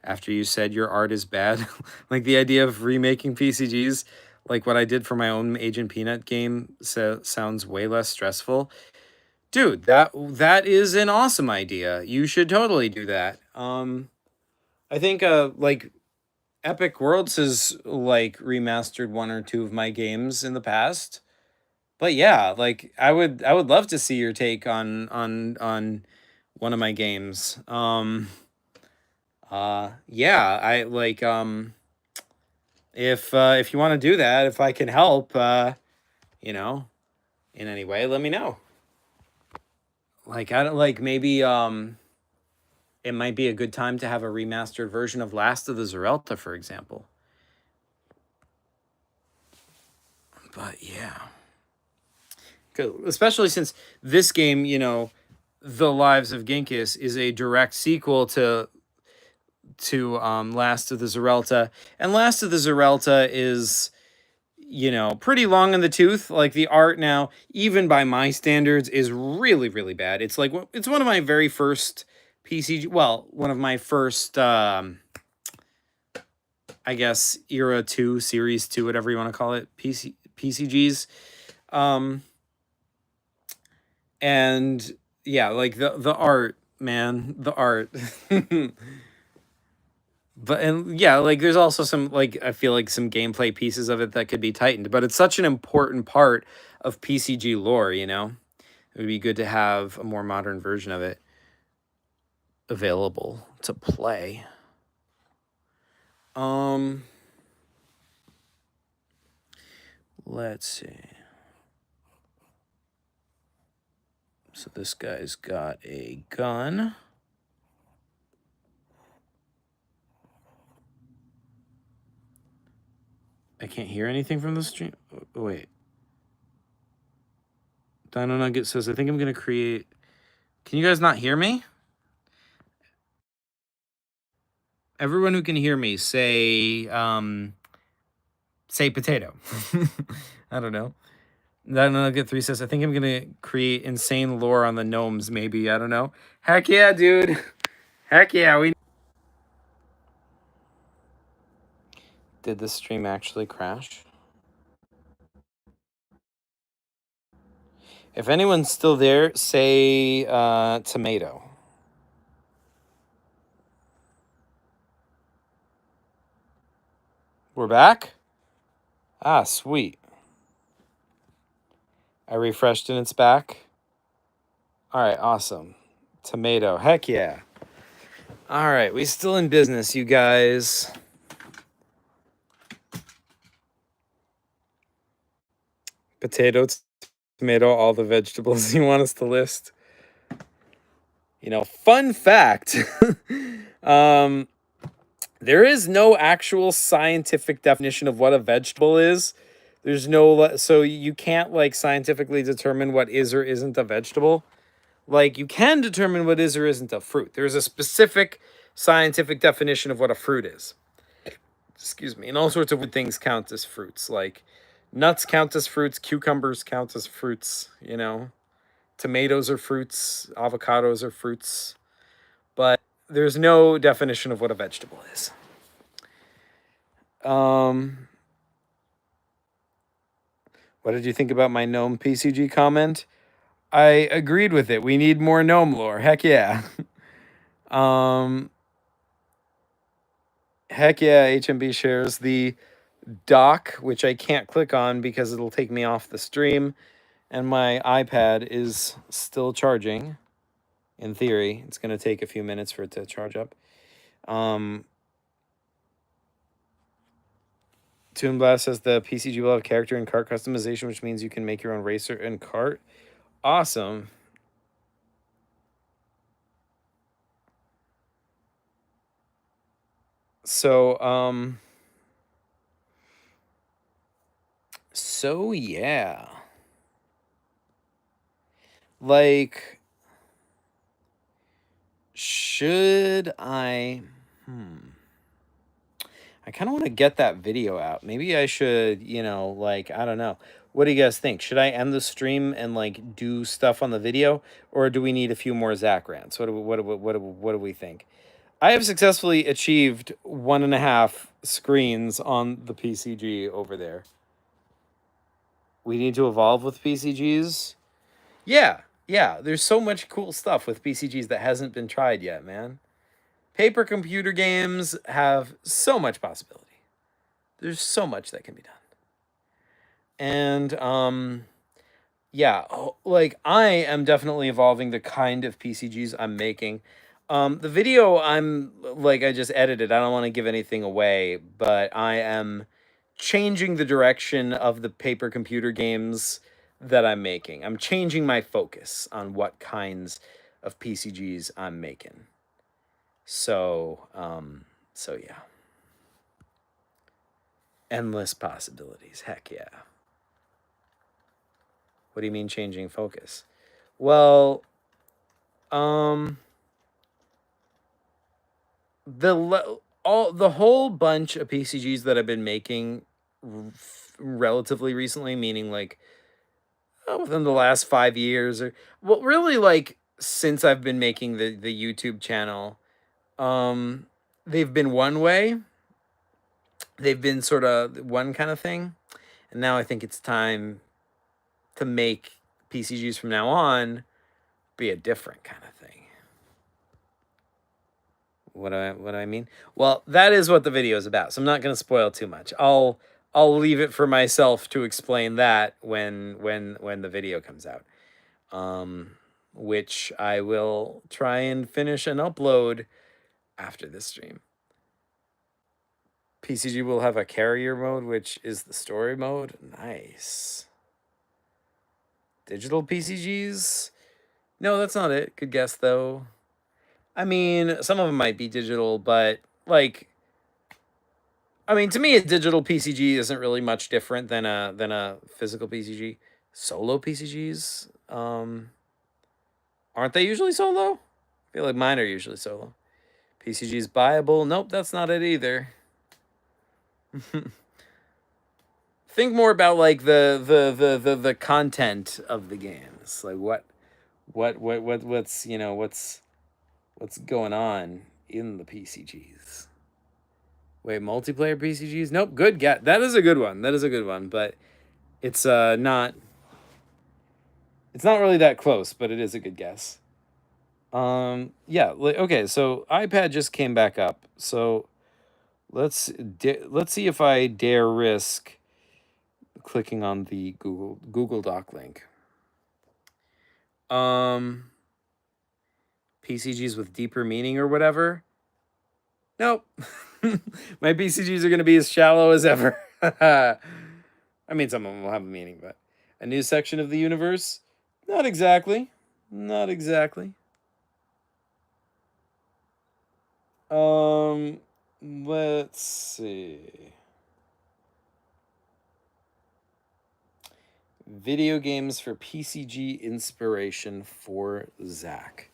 after you said your art is bad. Like the idea of remaking PCGs, like what I did for my own Agent Peanut game, sounds way less stressful. Dude, that is an awesome idea. You should totally do that. I think like Epic Worlds has like remastered one or two of my games in the past. But yeah, like I would love to see your take on one of my games. Yeah, I like if you want to do that, if I can help you know, in any way, let me know. Like I don't like maybe it might be a good time to have a remastered version of Last of the Zerelta, for example. But yeah. Especially since this game, you know, The Lives of Ginkis is a direct sequel to Last of the Zerelta, and Last of the Zerelta is, you know, pretty long in the tooth. Like the art now, even by my standards, is really really bad. It's like it's one of my very first PCG. Well, one of my first, I guess, era 2, series 2, whatever you want to call it, PCGs. And yeah, like the art, man, the art. But and yeah, like there's also some, like, I feel like some gameplay pieces of it that could be tightened, but it's such an important part of PCG lore, you know. It would be good to have a more modern version of it available to play. Let's see. So this guy's got a gun. I can't hear anything from the stream. Oh, wait. Dino Nugget says, I think I'm going to create... Can you guys not hear me? Everyone who can hear me, say potato. I don't know. Dino Nugget 3 says, I think I'm going to create insane lore on the gnomes, maybe. I don't know. Heck yeah, dude. Heck yeah. Did the stream actually crash? If anyone's still there, say tomato. We're back? Ah, sweet. I refreshed and it's back. All right, awesome. Tomato, heck yeah. All right, we still in business, you guys. Potato, tomato, all the vegetables you want us to list. You know, fun fact. There is no actual scientific definition of what a vegetable is. There's no, so you can't like scientifically determine what is or isn't a vegetable. Like you can determine what is or isn't a fruit. There's a specific scientific definition of what a fruit is. Excuse me. And all sorts of things count as fruits. Like nuts count as fruits, cucumbers count as fruits, you know. Tomatoes are fruits, avocados are fruits. But there's no definition of what a vegetable is. What did you think about my gnome PCG comment? I agreed with it. We need more gnome lore. Heck yeah. Heck yeah, HMB shares the dock, which I can't click on because it'll take me off the stream, and my iPad is still charging. In theory, it's going to take a few minutes for it to charge up. Toon Blast says the PCG will have character and cart customization, which means you can make your own racer and cart. Awesome. So, yeah. Like, should I... I kind of want to get that video out. Maybe I should, you know, like, I don't know. What do you guys think? Should I end the stream and, like, do stuff on the video? Or do we need a few more Zach rants? What do we think? I have successfully achieved 1.5 screens on the PCG over there. We need to evolve with PCGs? Yeah. There's so much cool stuff with PCGs that hasn't been tried yet, man. Paper computer games have so much possibility. There's so much that can be done. And, yeah, like, I am definitely evolving the kind of PCGs I'm making. The video I just edited. I don't want to give anything away, but I am changing the direction of the paper computer games that I'm making. I'm changing my focus on what kinds of PCGs I'm making. So yeah. Endless possibilities. Heck yeah. What do you mean changing focus? Well, the whole bunch of PCGs that I've been making relatively recently, meaning like within the last 5 years, or well, really like since I've been making the YouTube channel, they've been one way. They've been sort of one kind of thing, and now I think it's time to make PCGs from now on be a different kind of thing. What do I mean? Well, that is what the video is about, so I'm not going to spoil too much. I'll leave it for myself to explain that when the video comes out, which I will try and finish and upload after this stream. PCG will have a carrier mode, which is the story mode. Nice. Digital PCGs? No, that's not it. Good guess, though. I mean, some of them might be digital, but, like... I mean, to me, a digital PCG isn't really much different than a physical PCG. Solo PCGs? Aren't they usually solo? I feel like mine are usually solo. PCG's buyable? Nope, that's not it either. Think more about like the content of the games. Like what's you know what's going on in the PCGs. Wait, multiplayer PCGs? Nope, good get. That is a good one. That is a good one, but it's not really that close, but it is a good guess. Yeah, okay, so iPad just came back up. So let's see if I dare risk clicking on the Google Doc link. PCGs with deeper meaning or whatever. Nope. My PCGs are going to be as shallow as ever. I mean, some of them will have a meaning, but a new section of the universe? Not exactly. Not exactly. Let's see. Video games for PCG inspiration for Zach.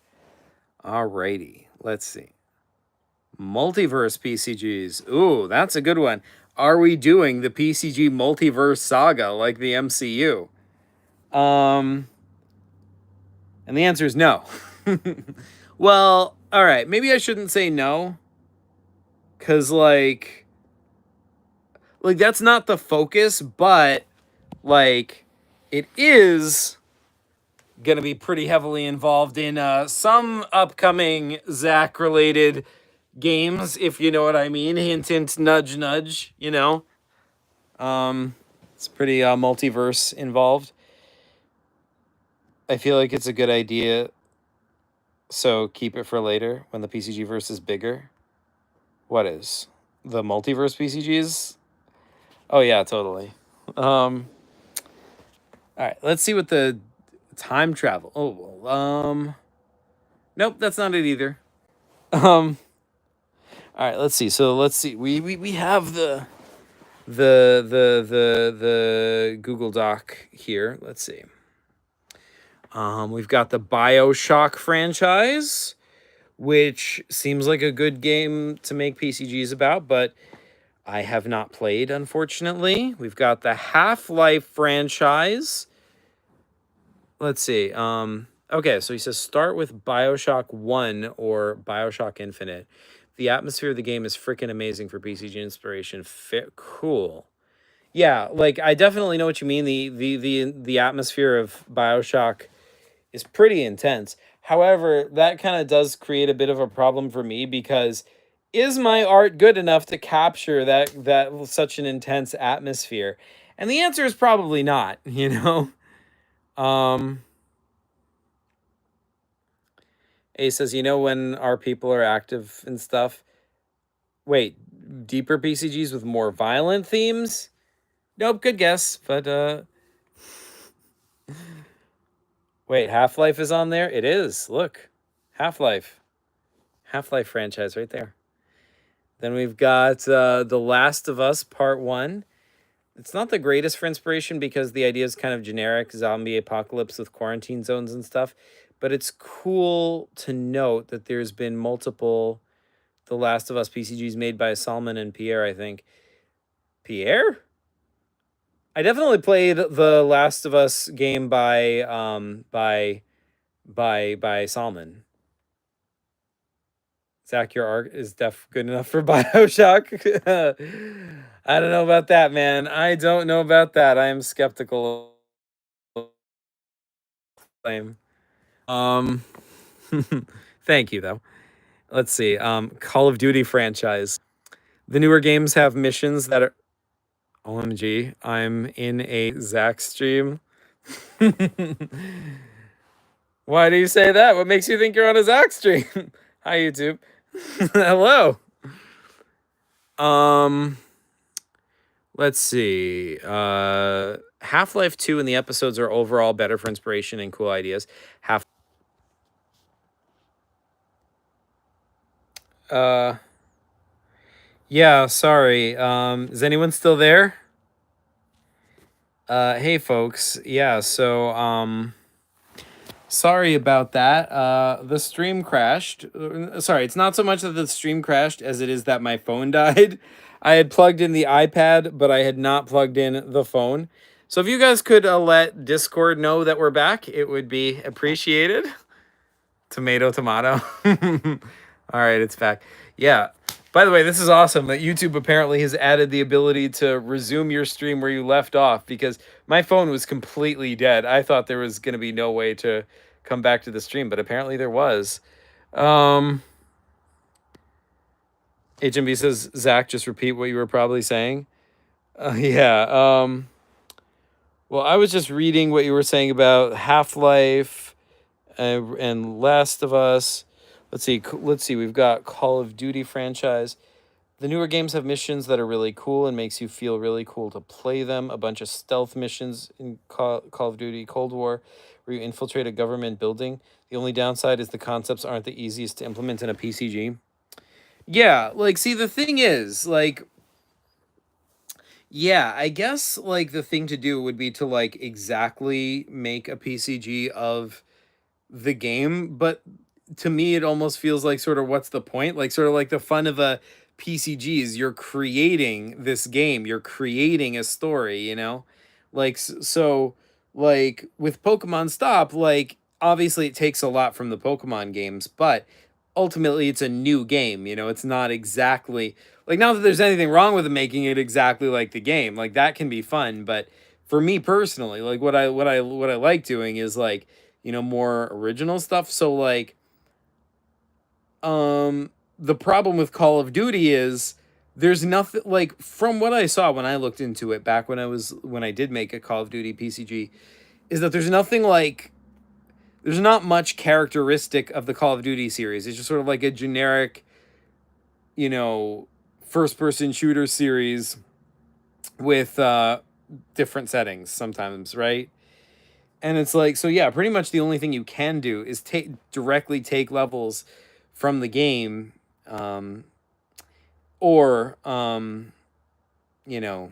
Alrighty, let's see. Multiverse PCGs. Ooh, that's a good one. Are we doing the PCG multiverse saga like the MCU? And the answer is no. Well, all right, maybe I shouldn't say no. Cause like that's not the focus, but like it is gonna be pretty heavily involved in some upcoming Zach related games, if you know what I mean. Hint, hint, nudge, nudge, you know. It's pretty multiverse involved. I feel like it's a good idea, so keep it for later when the PCG verse is bigger. What is the multiverse PCGs? Oh yeah, totally. All right, let's see what the time travel. Oh, well, nope, that's not it either. All right, let's see. So let's see. We have the Google Doc here. Let's see. We've got the BioShock franchise, which seems like a good game to make PCGs about, but I have not played, unfortunately. We've got the Half-Life franchise. Let's see. Okay, so he says start with BioShock 1 or BioShock Infinite. The atmosphere of the game is freaking amazing for PCG inspiration. Cool. Yeah, like I definitely know what you mean. The atmosphere of BioShock is pretty intense. However, that kind of does create a bit of a problem for me because is my art good enough to capture that such an intense atmosphere? And the answer is probably not, you know. Um A says, you know, when our people are active and stuff. Wait, deeper PCGs with more violent themes? Nope, good guess. But wait, Half-Life is on there? It is. Look. Half-Life. Half-Life franchise right there. Then we've got The Last of Us Part 1. It's not the greatest for inspiration because the idea is kind of generic zombie apocalypse with quarantine zones and stuff. But it's cool to note that there's been multiple The Last of Us PCGs made by Salman and Pierre, I think. Pierre? I definitely played the Last of Us game by Salman. Zach, your art is good enough for BioShock. I don't know about that, man. I don't know about that. I am skeptical of claim. Thank you though. Let's see. Call of Duty franchise. The newer games have missions that are OMG. I'm in a Zach stream. Why do you say that? What makes you think you're on a Zach stream? Hi YouTube. Hello. Let's see. Half-Life 2 and the episodes are overall better for inspiration and cool ideas. Yeah, sorry. Is anyone still there? Hey folks. Yeah, so sorry about that. The stream crashed. Sorry, it's not so much that the stream crashed as it is that my phone died. I had plugged in the iPad, but I had not plugged in the phone. So if you guys could let Discord know that we're back, it would be appreciated. Tomato, tomato. All right, it's back. Yeah. By the way, this is awesome that YouTube apparently has added the ability to resume your stream where you left off because my phone was completely dead. I thought there was going to be no way to come back to the stream, but apparently there was. HMB says, Zach, just repeat what you were probably saying. Yeah. Well, I was just reading what you were saying about Half-Life and Last of Us. Let's see. We've got Call of Duty franchise. The newer games have missions that are really cool and makes you feel really cool to play them. A bunch of stealth missions in Call of Duty Cold War where you infiltrate a government building. The only downside is the concepts aren't the easiest to implement in a PCG. Yeah, like, see, the thing is, like, yeah, I guess, like, the thing to do would be to, like, exactly make a PCG of the game, but to me it almost feels like sort of what's the point? Like sort of like the fun of a PCG is you're creating this game, you're creating a story, you know? Like so like with Pokemon Stop, like obviously it takes a lot from the Pokemon games, but ultimately it's a new game, you know? It's not exactly like not that there's anything wrong with making it exactly like the game. Like that can be fun, but for me personally, like what I like doing is like you know, more original stuff. So like the problem with Call of Duty is there's nothing like from what I saw when I looked into it back when I did make a Call of Duty PCG, is that there's nothing like there's not much characteristic of the Call of Duty series. It's just sort of like a generic, you know, first person shooter series with different settings sometimes, right? And it's like, so yeah, pretty much the only thing you can do is directly take levels from the game, or you know,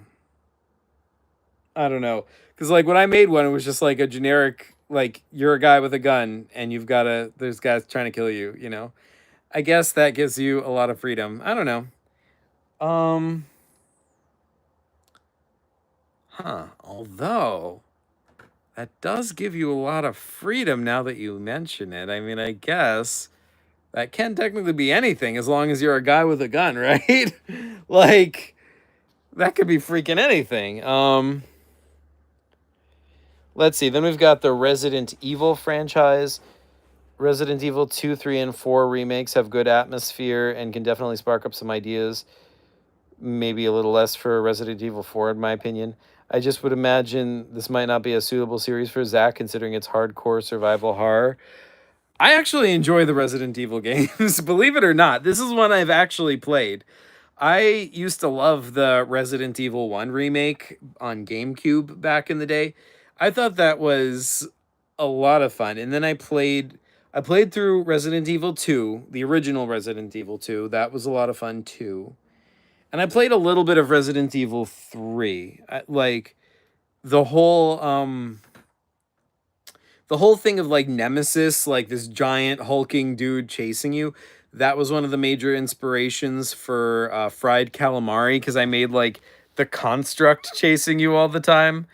I don't know, because like when I made one, it was just like a generic, like you're a guy with a gun and there's guys trying to kill you. You know, I guess that gives you a lot of freedom. I don't know. Um, Although that does give you a lot of freedom now that you mention it. I mean, I guess that can technically be anything as long as you're a guy with a gun, right? Like that could be freaking anything. Let's see. Then we've got the Resident Evil franchise. Resident Evil 2, 3, and 4 remakes have good atmosphere and can definitely spark up some ideas. Maybe a little less for Resident Evil 4, in my opinion. I just would imagine this might not be a suitable series for Zach, considering it's hardcore survival horror. I actually enjoy the Resident Evil games, believe it or not. This is one I've actually played. I used to love the Resident Evil 1 remake on GameCube back in the day. I thought that was a lot of fun. And then I played through Resident Evil 2, the original Resident Evil 2. That was a lot of fun too. And I played a little bit of Resident Evil 3. Like the whole thing of like Nemesis, like this giant hulking dude chasing you, that was one of the major inspirations for Fried Calamari, because I made like the construct chasing you all the time.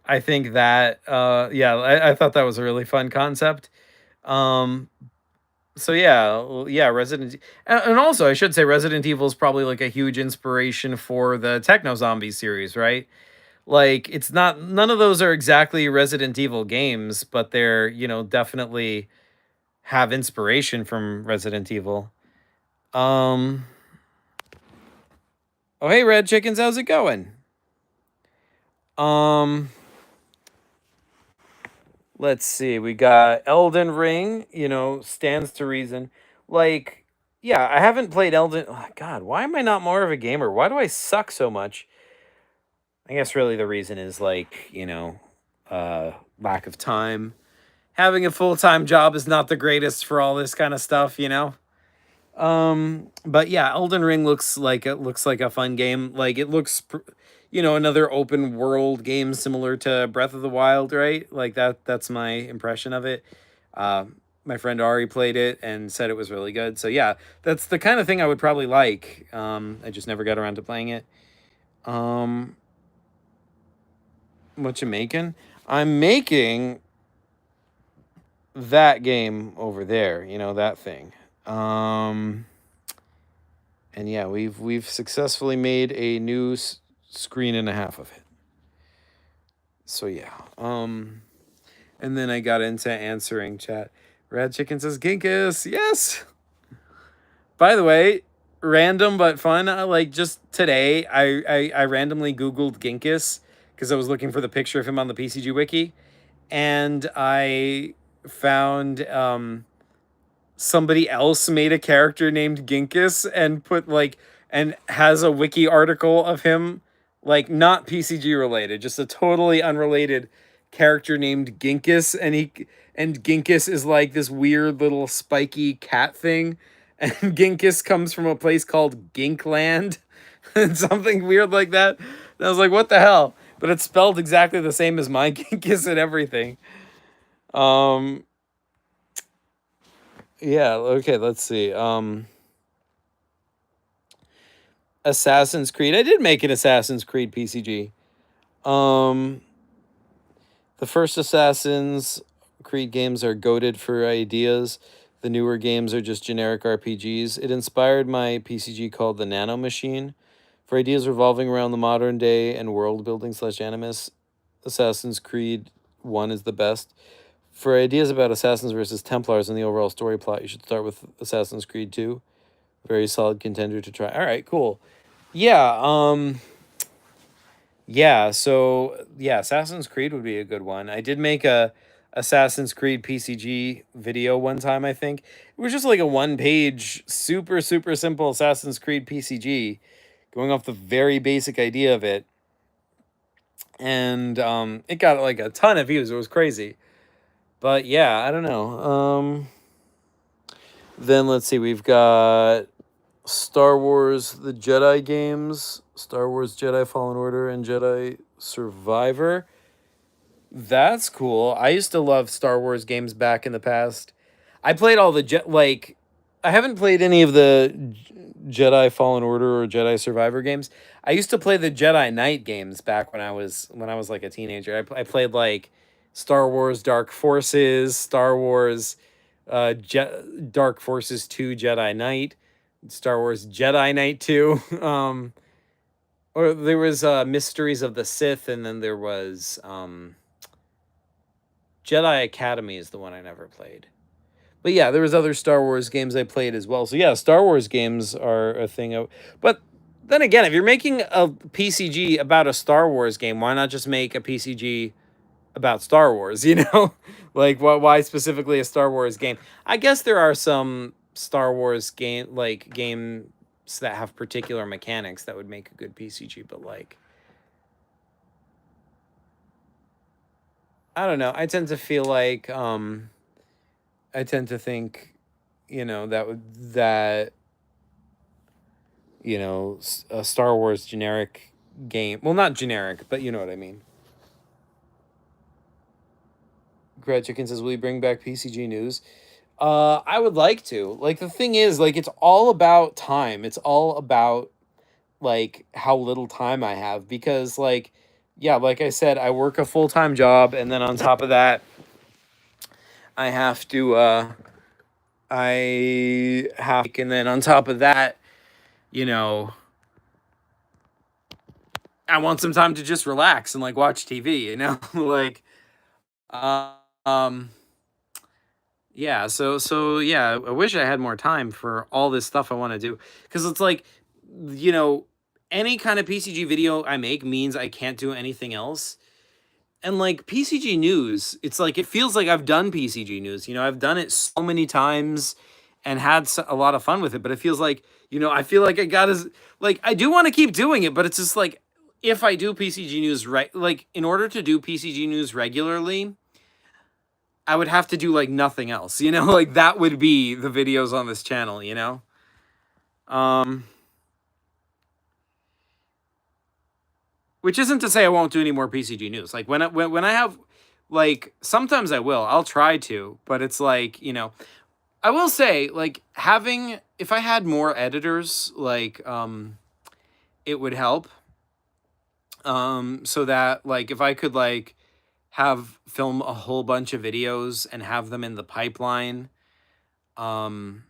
I think that yeah, I thought that was a really fun concept. Um, so yeah, yeah, and also I should say Resident Evil is probably like a huge inspiration for the Techno Zombie series, right? Like it's not none of those are exactly Resident Evil games, but they're, definitely have inspiration from Resident Evil. Um oh hey Red Chickens, how's it going? Um let's see. We got Elden Ring, stands to reason. Like yeah, I haven't played Elden God, why am I not more of a gamer? Why do I suck so much? I guess really the reason is like, lack of time. Having a full-time job is not the greatest for all this kind of stuff. But yeah, Elden Ring looks like a fun game. Like it looks another open world game similar to Breath of the Wild, right? Like that's my impression of it. My friend Ari played it and said it was really good. So yeah, that's the kind of thing I would probably like. I just never got around to playing it. Um what you making? I'm making that game over there, that thing. Um, and yeah, we've successfully made a new screen and a half of it. So yeah. And then I got into answering chat. Red Chicken says Ginkus. Yes. By the way, random but fun. Like just today, I randomly Googled Ginkus because I was looking for the picture of him on the PCG wiki, and I found somebody else made a character named Ginkus and put like and has a wiki article of him, like not PCG related, just a totally unrelated character named Ginkus, and Ginkus is like this weird little spiky cat thing, and Ginkus comes from a place called Ginkland and something weird like that. And I was like, what the hell? But it's spelled exactly the same as my Ginkus and everything. Um yeah, okay, let's see. Assassin's Creed. I did make an Assassin's Creed PCG. Um the first Assassin's Creed games are goated for ideas. The newer games are just generic RPGs. It inspired my PCG called the Nano Machine. For ideas revolving around the modern day and world building / Animus, Assassin's Creed 1 is the best. For ideas about Assassins versus Templars and the overall story plot, you should start with Assassin's Creed 2. Very solid contender to try. All right, cool. Yeah, yeah, so yeah, Assassin's Creed would be a good one. I did make a Assassin's Creed PCG video one time, I think. It was just like a one-page, super, super simple Assassin's Creed PCG, going off the very basic idea of it. And it got like a ton of views. It was crazy. But yeah, I don't know. Then let's see, we've got Star Wars the Jedi games, Star Wars Jedi Fallen Order and Jedi Survivor. That's cool. I used to love Star Wars games back in the past. I played all the like I haven't played any of the Jedi Fallen Order or Jedi Survivor games. I used to play the Jedi Knight games back when I was like a teenager. I played like Star Wars Dark Forces, Star Wars Dark Forces 2 Jedi Knight, Star Wars Jedi Knight 2. Or there was Mysteries of the Sith, and then there was Jedi Academy is the one I never played. But yeah, there was other Star Wars games I played as well. So yeah, Star Wars games are a thing. But then again, if you're making a PCG about a Star Wars game, why not just make a PCG about Star Wars, you know? Like why specifically a Star Wars game? I guess there are some Star Wars games that have particular mechanics that would make a good PCG, but like I don't know. I tend to feel like I tend to think, that a Star Wars generic game. Well, not generic, but you know what I mean. Grad Chicken says, "Will you bring back PCG news?" I would like to. Like the thing is, like it's all about time. It's all about like how little time I have because like yeah, like I said, I work a full-time job and then on top of that, I have to and then on top of that, you know, I want some time to just relax and like watch TV, like uh, um yeah, so yeah, I wish I had more time for all this stuff I want to do cuz it's like you know, any kind of PCG video I make means I can't do anything else. And like PCG news, it's like it feels like I've done PCG news. I've done it so many times and had a lot of fun with it, but it feels like, I feel like I got to like I do want to keep doing it, but it's just like if I do PCG news right, like in order to do PCG news regularly, I would have to do like nothing else, like that would be the videos on this channel. Um which isn't to say I won't do any more PCG news. Like when I have like sometimes I will. I'll try to, but it's like, I will say like having if I had more editors, like it would help. So that like if I could like have film a whole bunch of videos and have them in the pipeline, um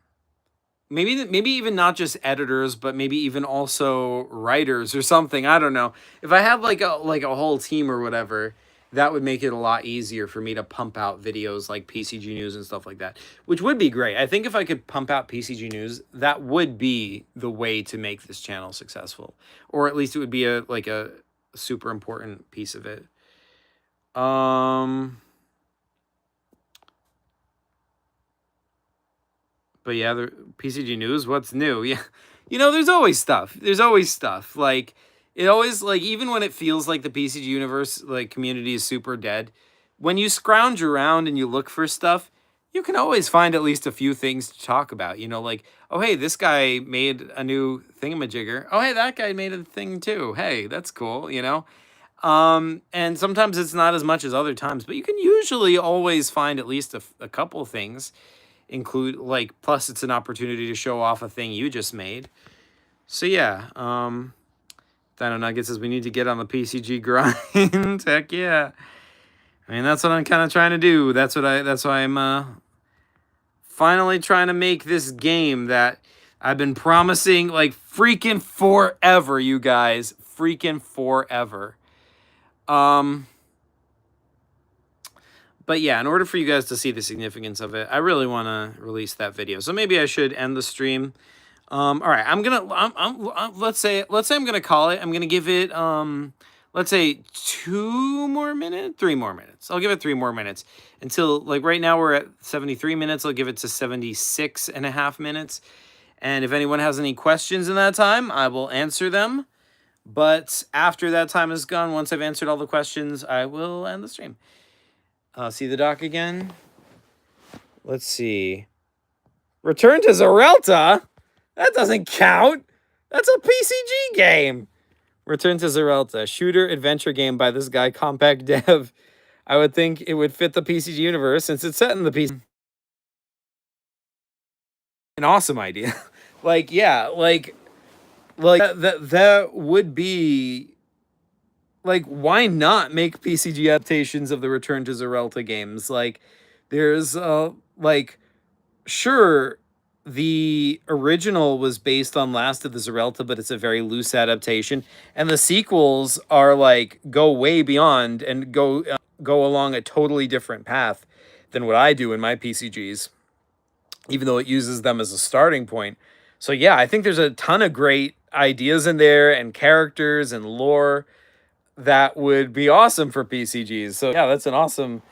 maybe even not just editors, but maybe even also writers or something. I don't know. If I had like a whole team or whatever, that would make it a lot easier for me to pump out videos like PCG news and stuff like that, which would be great. I think if I could pump out PCG news, that would be the way to make this channel successful, or at least it would be a super important piece of it. But yeah, the PCG news, what's new? Yeah. There's always stuff. There's always stuff. Like it always like even when it feels like the PCG universe like community is super dead, when you scrounge around and you look for stuff, you can always find at least a few things to talk about. Like, oh hey, this guy made a new thingamajigger. Oh hey, that guy made a thing too. Hey, that's cool. And sometimes it's not as much as other times, but you can usually always find at least a couple things include like plus it's an opportunity to show off a thing you just made. So yeah, Dino Nugget says we need to get on the PCG grind. Heck yeah. I mean that's what I'm kind of trying to do. That's why I'm finally trying to make this game that I've been promising like freaking forever, you guys. Freaking forever. But yeah, in order for you guys to see the significance of it, I really want to release that video. So maybe I should end the stream. All right, let's say I'm gonna call it. I'm gonna give it let's say 2 more minutes, 3 more minutes. I'll give it 3 more minutes until, like, right now we're at 73 minutes. I'll give it to 76 and a half minutes. And if anyone has any questions in that time, I will answer them. But after that time is gone, once I've answered all the questions, I will end the stream. See the doc again. Let's see. Return to Zerelta? That doesn't count. That's a PCG game. Return to Zerelta, shooter adventure game by this guy, Compact Dev. I would think it would fit the PCG universe since it's set in the PC. An awesome idea. Like, yeah, like that would be, like, why not make PCG adaptations of the Return to Zerelta games? Like, there's like, sure, the original was based on Last of the Zerelta, but it's a very loose adaptation, and the sequels are like go way beyond and go along a totally different path than what I do in my PCGs, even though it uses them as a starting point. So yeah, I think there's a ton of great ideas in there and characters and lore that would be awesome for PCGs. So yeah, that's an awesome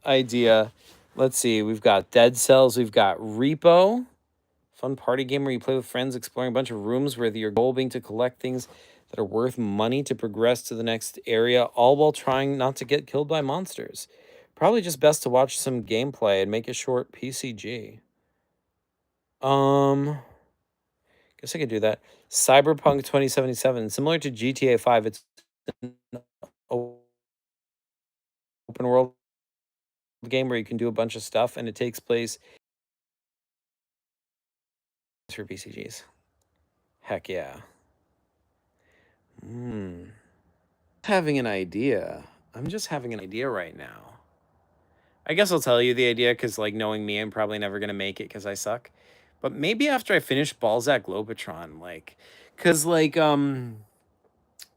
idea. Let's see. We've got Dead Cells. We've got Repo. Fun party game where you play with friends, exploring a bunch of rooms with your goal being to collect things that are worth money to progress to the next area, all while trying not to get killed by monsters. Probably just best to watch some gameplay and make a short PCG. Guess I could do that. Cyberpunk 2077. Similar to GTA 5, it's an open world game where you can do a bunch of stuff, and it takes place for PCGs. Heck yeah. Having an idea. I'm just having an idea right now. I guess I'll tell you the idea because, like, knowing me, I'm probably never going to make it because I suck. But maybe after I finish Balzac Globotron, like, because, like,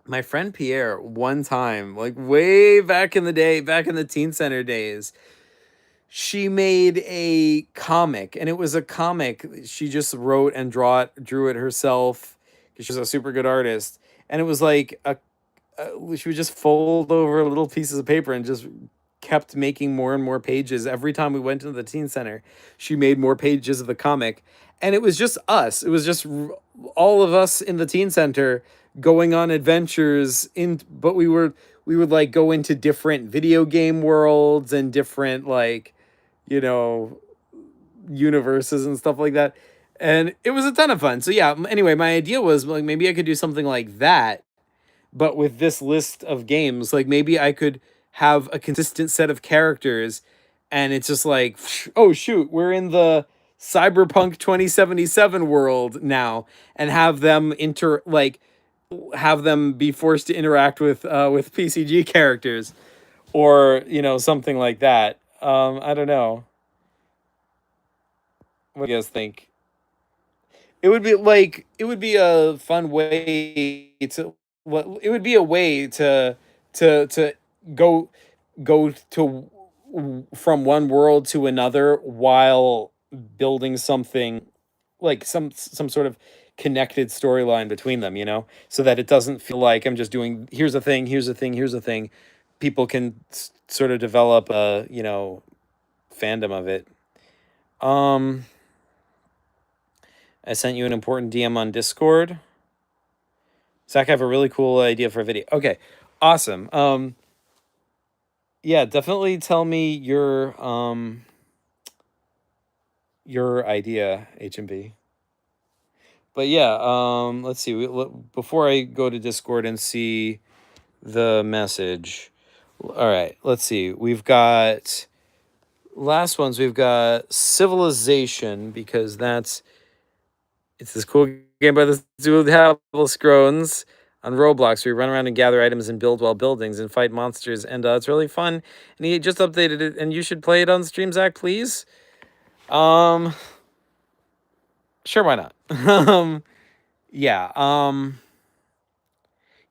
my friend Pierre, one time, like, way back in the day, back in the teen center days, she made a comic, and it was a comic she just wrote and drew it herself because she's a super good artist. And it was like she would just fold over little pieces of paper and just kept making more and more pages. Every time we went into the teen center, she made more pages of the comic, and it was just us. It was just all of us in the teen center going on adventures but we would like go into different video game worlds and different, like, you know, universes and stuff like that. And it was a ton of fun. So yeah, anyway, my idea was, like, maybe I could do something like that, but with this list of games. Like, maybe I could have a consistent set of characters, and it's just like, oh shoot, we're in the Cyberpunk 2077 world now, and have them have them be forced to interact with PCG characters, or, you know, something like that. I don't know. What do you guys think? It would be like, it would be a fun way to, what it would be a way to go to from one world to another while building something, like some sort of connected storyline between them, you know, so that it doesn't feel like I'm just doing, here's a thing, here's a thing, here's a thing. People can sort of develop a, you know, fandom of it. I sent you an important DM on Discord. Zach, I have a really cool idea for a video. Okay, awesome. Yeah, definitely tell me your idea, HMB. But yeah, let's see. Before I go to Discord and see the message. All right, let's see. We've got last ones. We've got Civilization, because it's this cool game by the dual Scrones on Roblox, where you run around and gather items and build while buildings and fight monsters, and it's really fun. And he just updated it, and you should play it on stream, Zach, please. Sure, why not? Yeah.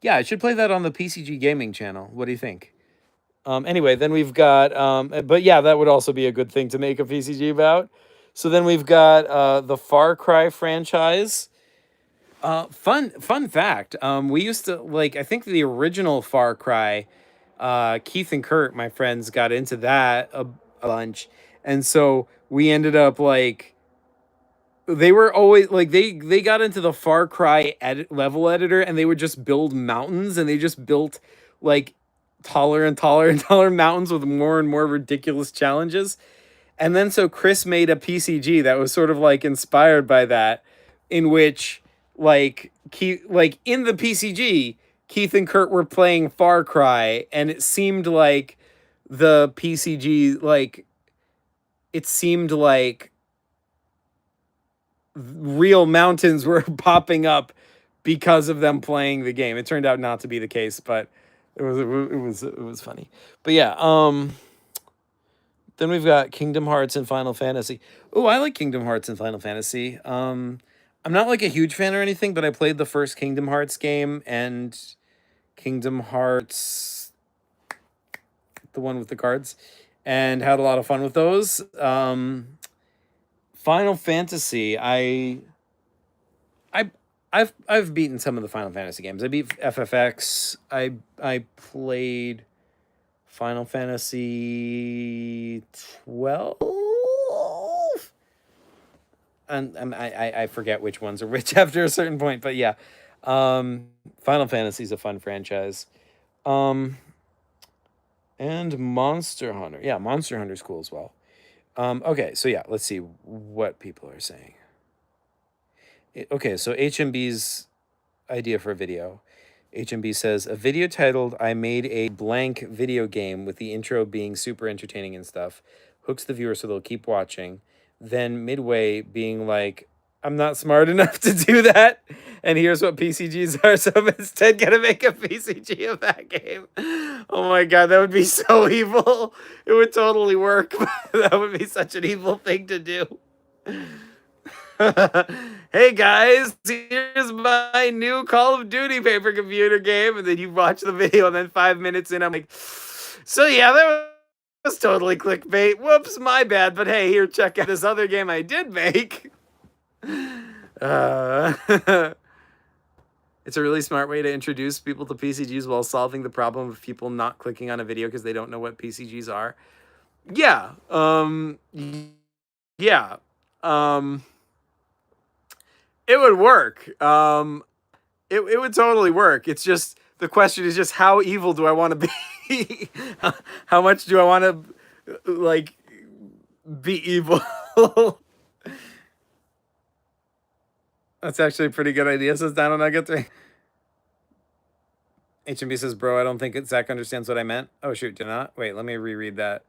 Yeah, I should play that on the PCG Gaming channel. What do you think? Anyway, then we've got but yeah, that would also be a good thing to make a PCG about. So then we've got the Far Cry franchise. Fun fact. We used to like. I think the original Far Cry. Keith and Kurt, my friends, got into that a bunch, and so we ended up like they were always like they got into the Far Cry level editor, and they would just build mountains, and they just built like taller and taller and taller mountains with more and more ridiculous challenges. And then so Chris made a PCG that was sort of like inspired by that, in which like in the PCG, Keith and Kurt were playing Far Cry, and it seemed like the PCG like it seemed like real mountains were popping up because of them playing the game. It turned out not to be the case, but it was funny. But yeah, then we've got Kingdom Hearts and Final Fantasy. Oh, I like Kingdom Hearts and Final Fantasy. I'm not like a huge fan or anything, but I played the first Kingdom Hearts game and Kingdom Hearts, the one with the cards, and had a lot of fun with those. Final Fantasy, I've beaten some of the Final Fantasy games. I beat FFX. I played Final Fantasy 12, and I forget which ones are which after a certain point, but yeah, Final Fantasy is a fun franchise. And Monster Hunter, yeah, Monster Hunter's cool as well. Okay, so yeah, let's see what people are saying. Okay, so HMB's idea for a video. HMB says, a video titled I Made a Blank Video Game with the intro being super entertaining and stuff, hooks the viewer so they'll keep watching. Then midway being like, I'm not smart enough to do that. And here's what PCGs are. So I'm instead going to make a PCG of that game. Oh my God, that would be so evil. It would totally work. That would be such an evil thing to do. Hey guys, here's my new Call of Duty paper computer game. And then you watch the video, and then 5 minutes in, I'm like, so yeah, that was totally clickbait. Whoops, my bad. But hey, here, check out this other game I did make. It's a really smart way to introduce people to PCGs while solving the problem of people not clicking on a video because they don't know what PCGs are. Yeah. Yeah. It would work. It would totally work. It's just, the question is just, how evil do I want to be? How much do I want to, like, be evil? That's actually a pretty good idea, says Dino Nugget 3. HMB says, bro, I don't think Zach understands what I meant. Oh, shoot, did not? Wait, let me reread that.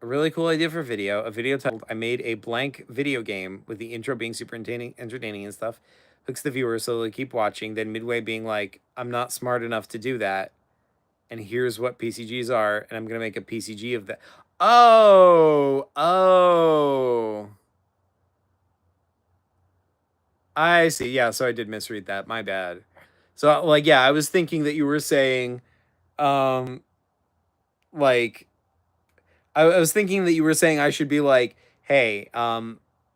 A really cool idea for video. A video titled I Made a Blank Video Game with the intro being super entertaining and stuff. Hooks the viewer so they keep watching. Then midway being like, I'm not smart enough to do that. And here's what PCGs are. And I'm going to make a PCG of that. Oh. I see. Yeah, so I did misread that. My bad. So, like, yeah, I was thinking that you were saying, like, I was thinking that you were saying I should be like, hey,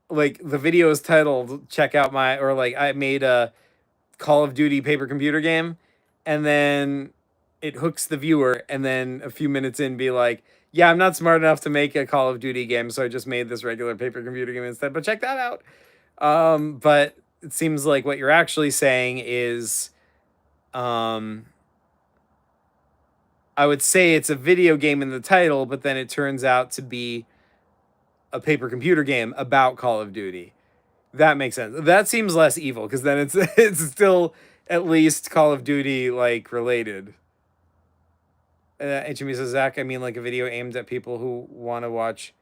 like, the video is titled, check out my, or like, I made a Call of Duty paper computer game, and then it hooks the viewer, and then a few minutes in be like, yeah, I'm not smart enough to make a Call of Duty game, so I just made this regular paper computer game instead, but check that out. But it seems like what you're actually saying is, I would say it's a video game in the title, but then it turns out to be a paper computer game about Call of Duty. That makes sense. That seems less evil, because then it's still at least Call of Duty like related. HME says, Zach, I mean like a video aimed at people who want to watch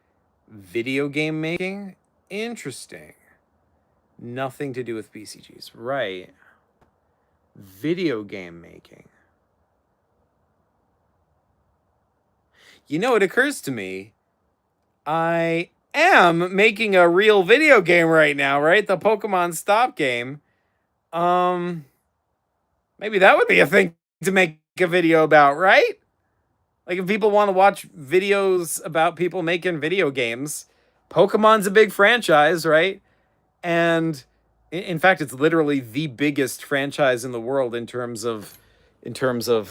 video game making. Interesting. Nothing to do with PCGs. Right. Video game making. You know, it occurs to me, I am making a real video game right now, right? The Pokemon Stop game. Maybe that would be a thing to make a video about, right? Like, if people want to watch videos about people making video games, Pokemon's a big franchise, right? And in fact, it's literally the biggest franchise in the world in terms of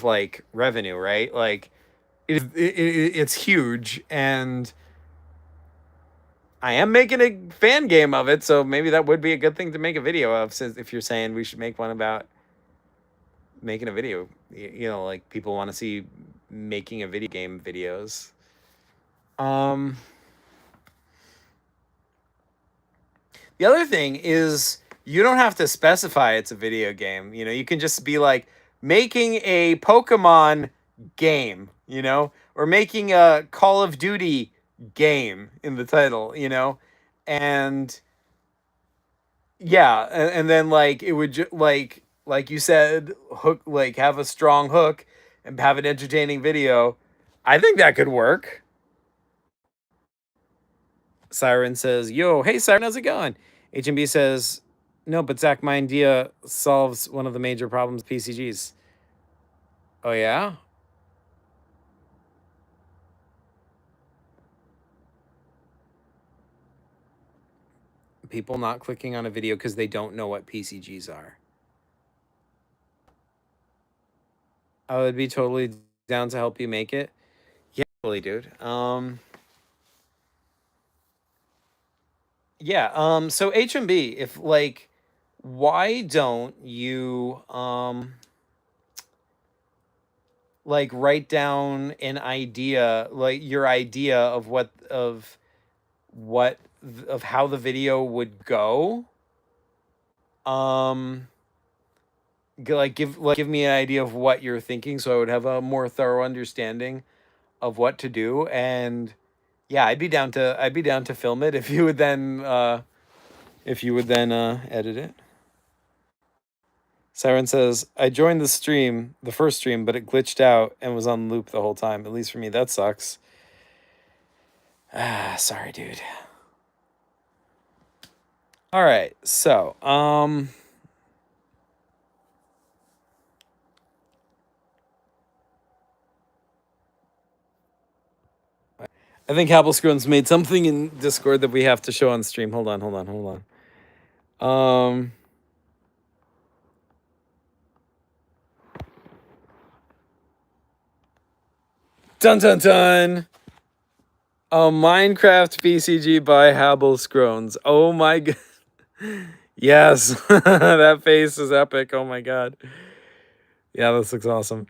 like revenue, right? Like it's huge, and I am making a fan game of it, so maybe that would be a good thing to make a video of. Since if you're saying we should make one about making a video, you know, like people want to see making a video game videos. Um, the other thing is you don't have to specify it's a video game. You know, you can just be like making a Pokemon game, you know, or making a Call of Duty game in the title, you know, and yeah, and then like it would like you said, hook, like have a strong hook and have an entertaining video. I think that could work. Siren says, "Yo, hey Siren, how's it going?" HMB says, "No, but Zach, my idea solves one of the major problems with PCGs." Oh yeah, people not clicking on a video because they don't know what PCGs are. I would be totally down to help you make it. Yeah, totally, dude. Yeah. So HMB, if like, why don't you like write down an idea, like your idea of what of how the video would go. Um, give me an idea of what you're thinking, so I would have a more thorough understanding of what to do. And yeah, I'd be down to film it if you would then edit it. Siren says, I joined the stream, the first stream, but it glitched out and was on loop the whole time. At least for me, that sucks. Ah, sorry, dude. All right, so I think Habblescrone's made something in Discord that we have to show on stream. Hold on, hold on, hold on. Dun dun dun. A Minecraft PCG by Habblescrones. Oh my god. Yes, that face is epic. Oh my god. Yeah, this looks awesome.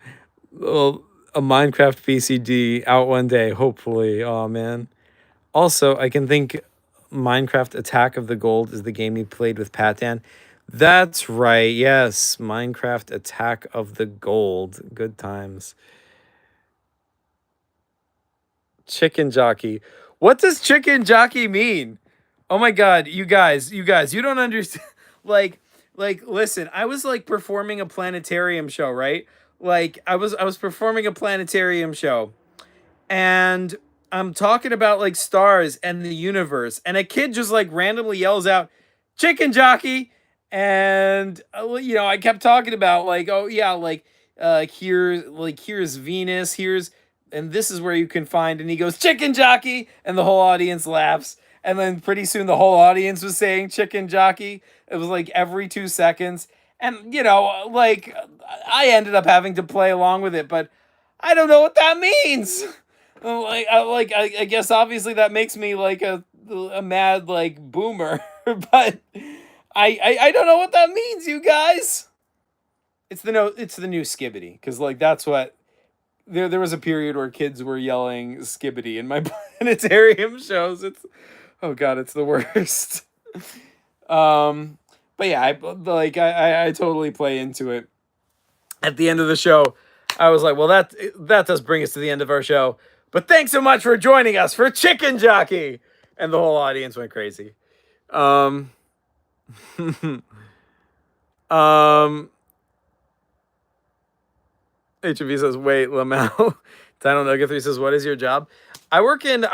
Well, a Minecraft PCD out one day, hopefully. Oh man. Also, I can think Minecraft Attack of the Gold is the game you played with Patan. That's right. Yes, Minecraft Attack of the Gold. Good times. Chicken jockey. What does chicken jockey mean? Oh my god, you guys, you don't understand. like, listen, I was like performing a planetarium show, right? Like, I was performing a planetarium show, and I'm talking about like stars and the universe, and a kid just like randomly yells out, "Chicken jockey!" And you know, I kept talking about like, oh yeah, here's Venus, here's and this is where you can find, and he goes, "Chicken jockey!" And the whole audience laughs. And then pretty soon the whole audience was saying chicken jockey. It was like every 2 seconds. And you know, like I ended up having to play along with it, but I don't know what that means. I guess obviously that makes me like a mad like boomer, but I don't know what that means, you guys. It's the new skibbity, because like that's what there was a period where kids were yelling skibbity in my planetarium shows. It's oh god, it's the worst. But yeah, I totally play into it. At the end of the show, I was like, well, that does bring us to the end of our show. But thanks so much for joining us for Chicken Jockey, and the whole audience went crazy. Um, um, HV says, "Wait, Lamau." Dino Nugget 3 says, "What is your job?" I work in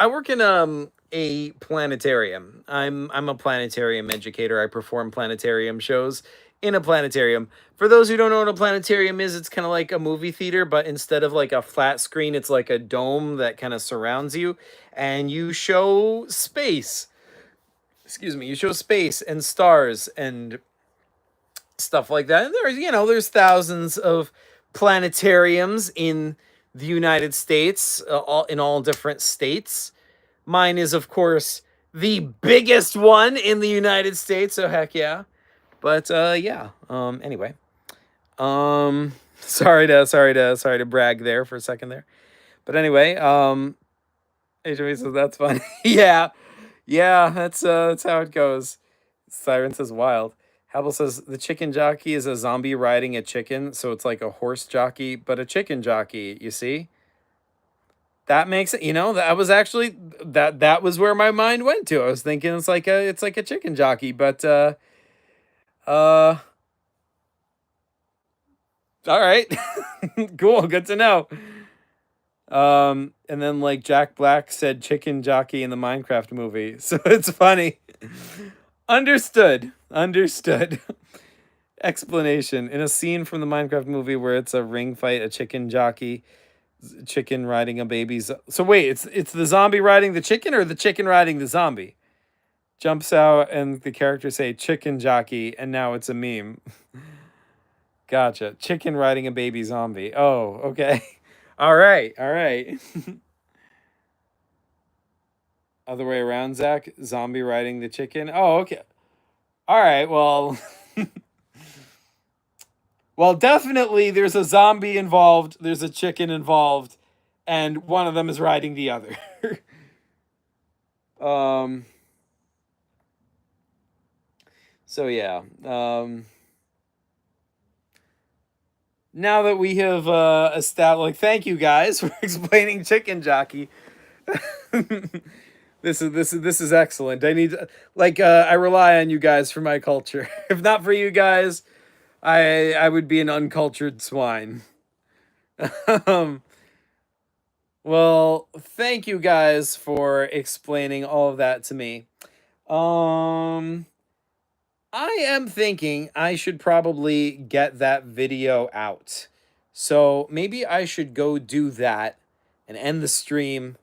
a planetarium. I'm a planetarium educator. I perform planetarium shows in a planetarium. For those who don't know what a planetarium is, it's kind of like a movie theater, but instead of like a flat screen, it's like a dome that kind of surrounds you, and you show space. Excuse me, you show space and stars and stuff like that. And there's thousands of planetariums in the United States, all in all different states. Mine is, of course, the biggest one in the United States, so heck yeah. But yeah. Anyway. Sorry to brag there for a second there. But anyway, HOA says that's funny. Yeah. Yeah, that's how it goes. Siren says wild. Habel says the chicken jockey is a zombie riding a chicken, so it's like a horse jockey, but a chicken jockey, you see? That makes it, that was actually that was where my mind went to. I was thinking it's like a chicken jockey, but uh all right. Cool, good to know. And then like Jack Black said chicken jockey in the Minecraft movie. So it's funny. Understood. Understood. Explanation. In a scene from the Minecraft movie where it's a ring fight, a chicken jockey, chicken riding a baby's. So wait, it's the zombie riding the chicken or the chicken riding the zombie? Jumps out and the characters say chicken jockey, and now it's a meme. Gotcha. Chicken riding a baby zombie. Oh, okay. All right. All right. Other way around, Zach. Zombie riding the chicken. Oh, okay. All right. Well, well, definitely there's a zombie involved. There's a chicken involved, and one of them is riding the other. um. So yeah. Now that we have established, thank you guys for explaining chicken jockey. This is excellent. I rely on you guys for my culture. If not for you guys, I would be an uncultured swine. um, well, thank you guys for explaining all of that to me. Um, I am thinking I should probably get that video out. So maybe I should go do that and end the stream.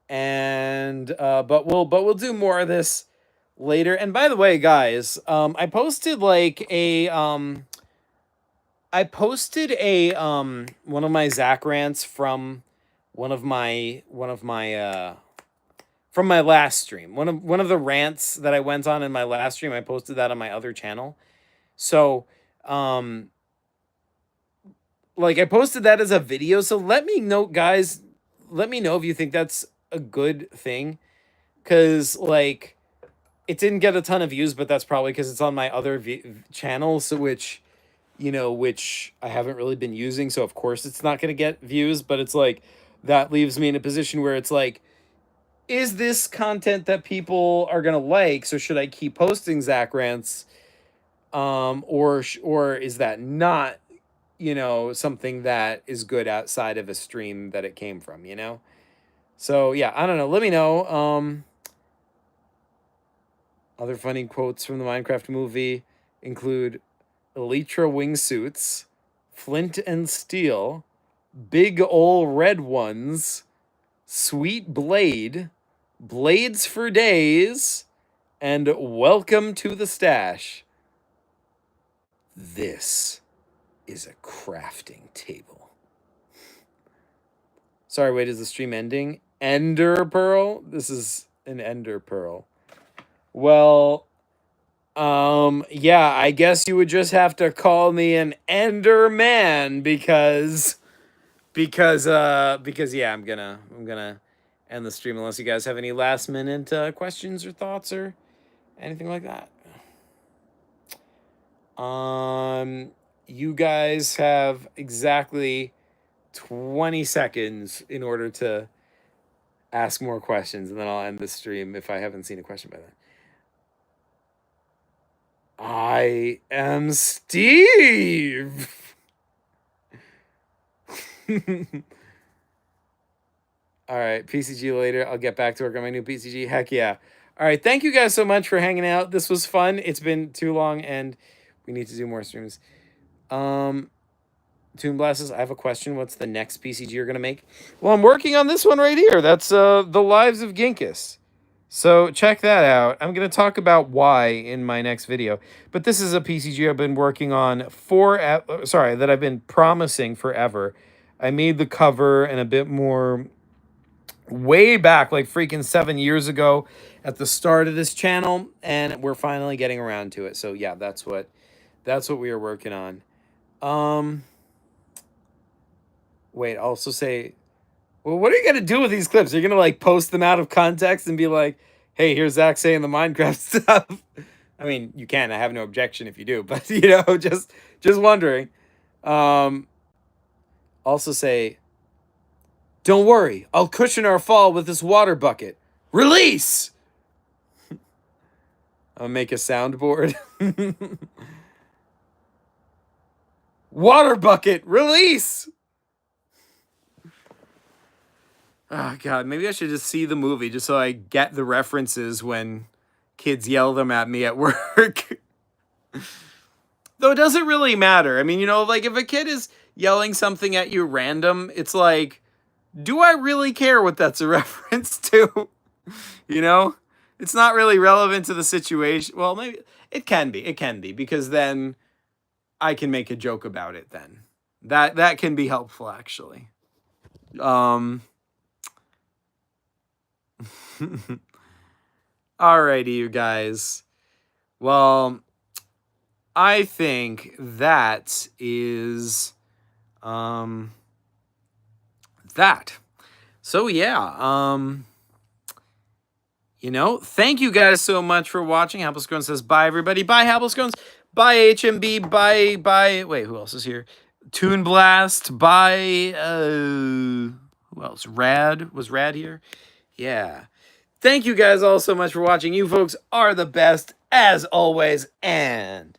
And but we'll do more of this later. And by the way, guys, I posted one of my Zach rants from one of my from my last stream. One of the rants that I went on in my last stream, I posted that on my other channel. So, I posted that as a video. So let me know, guys. Let me know if you think that's a good thing, because it didn't get a ton of views, but that's probably because it's on my other channels, which I haven't really been using. So of course it's not going to get views, but it's that leaves me in a position where it's is this content that people are gonna like? So should I keep posting Zach rants, or is that not, something that is good outside of a stream that it came from? So yeah, I don't know. Let me know. Other funny quotes from the Minecraft movie include Elytra wingsuits, flint and steel, big ol' red ones, sweet blade, blades for days, and welcome to the stash. This is a crafting table. Sorry, wait, is the stream ending? Ender pearl? This is an ender pearl. Well, yeah, I guess you would just have to call me an ender man because yeah, I'm gonna end the stream unless you guys have any last minute questions or thoughts or anything like that. You guys have exactly 20 seconds in order to ask more questions, and then I'll end the stream if I haven't seen a question by then. I am Steve. All right, PCG later. I'll get back to work on my new PCG. Heck yeah. All right, thank you guys so much for hanging out. This was fun. It's been too long, and We need to do more streams. Toon Blasters, I have a question. What's the next PCG you're gonna make? Well, I'm working on this one right here. That's The Lives of Ginkis. So check that out. I'm gonna talk about why in my next video. But this is a PCG I've been working on that I've been promising forever. I made the cover and a bit more way back, like freaking 7 years ago at the start of this channel, and we're finally getting around to it. So yeah, that's what we are working on. Wait, I'll also say, well, what are you gonna do with these clips? Are you gonna like post them out of context and be like, hey, here's Zach saying the Minecraft stuff? I mean, you can. I have no objection if you do, but you know, just wondering. Also say, don't worry, I'll cushion our fall with this water bucket. Release! I'll make a soundboard. Water bucket, release! Oh, God, maybe I should just see the movie just so I get the references when kids yell them at me at work. Though it doesn't really matter. I mean, you know, like if a kid is yelling something at you random, it's like, do I really care what that's a reference to? You know? It's not really relevant to the situation. Well, maybe it can be. It can be, because then I can make a joke about it then. That can be helpful, actually. Alrighty, you guys. Well, I think that is that. So yeah, you know, thank you guys so much for watching. Happelscone says bye, everybody. Bye, Happelscones. Bye, HMB. Bye. Wait, who else is here? Toon Blast. Bye. Who else? Rad. Was Rad here? Yeah. Thank you guys all so much for watching. You folks are the best, as always, and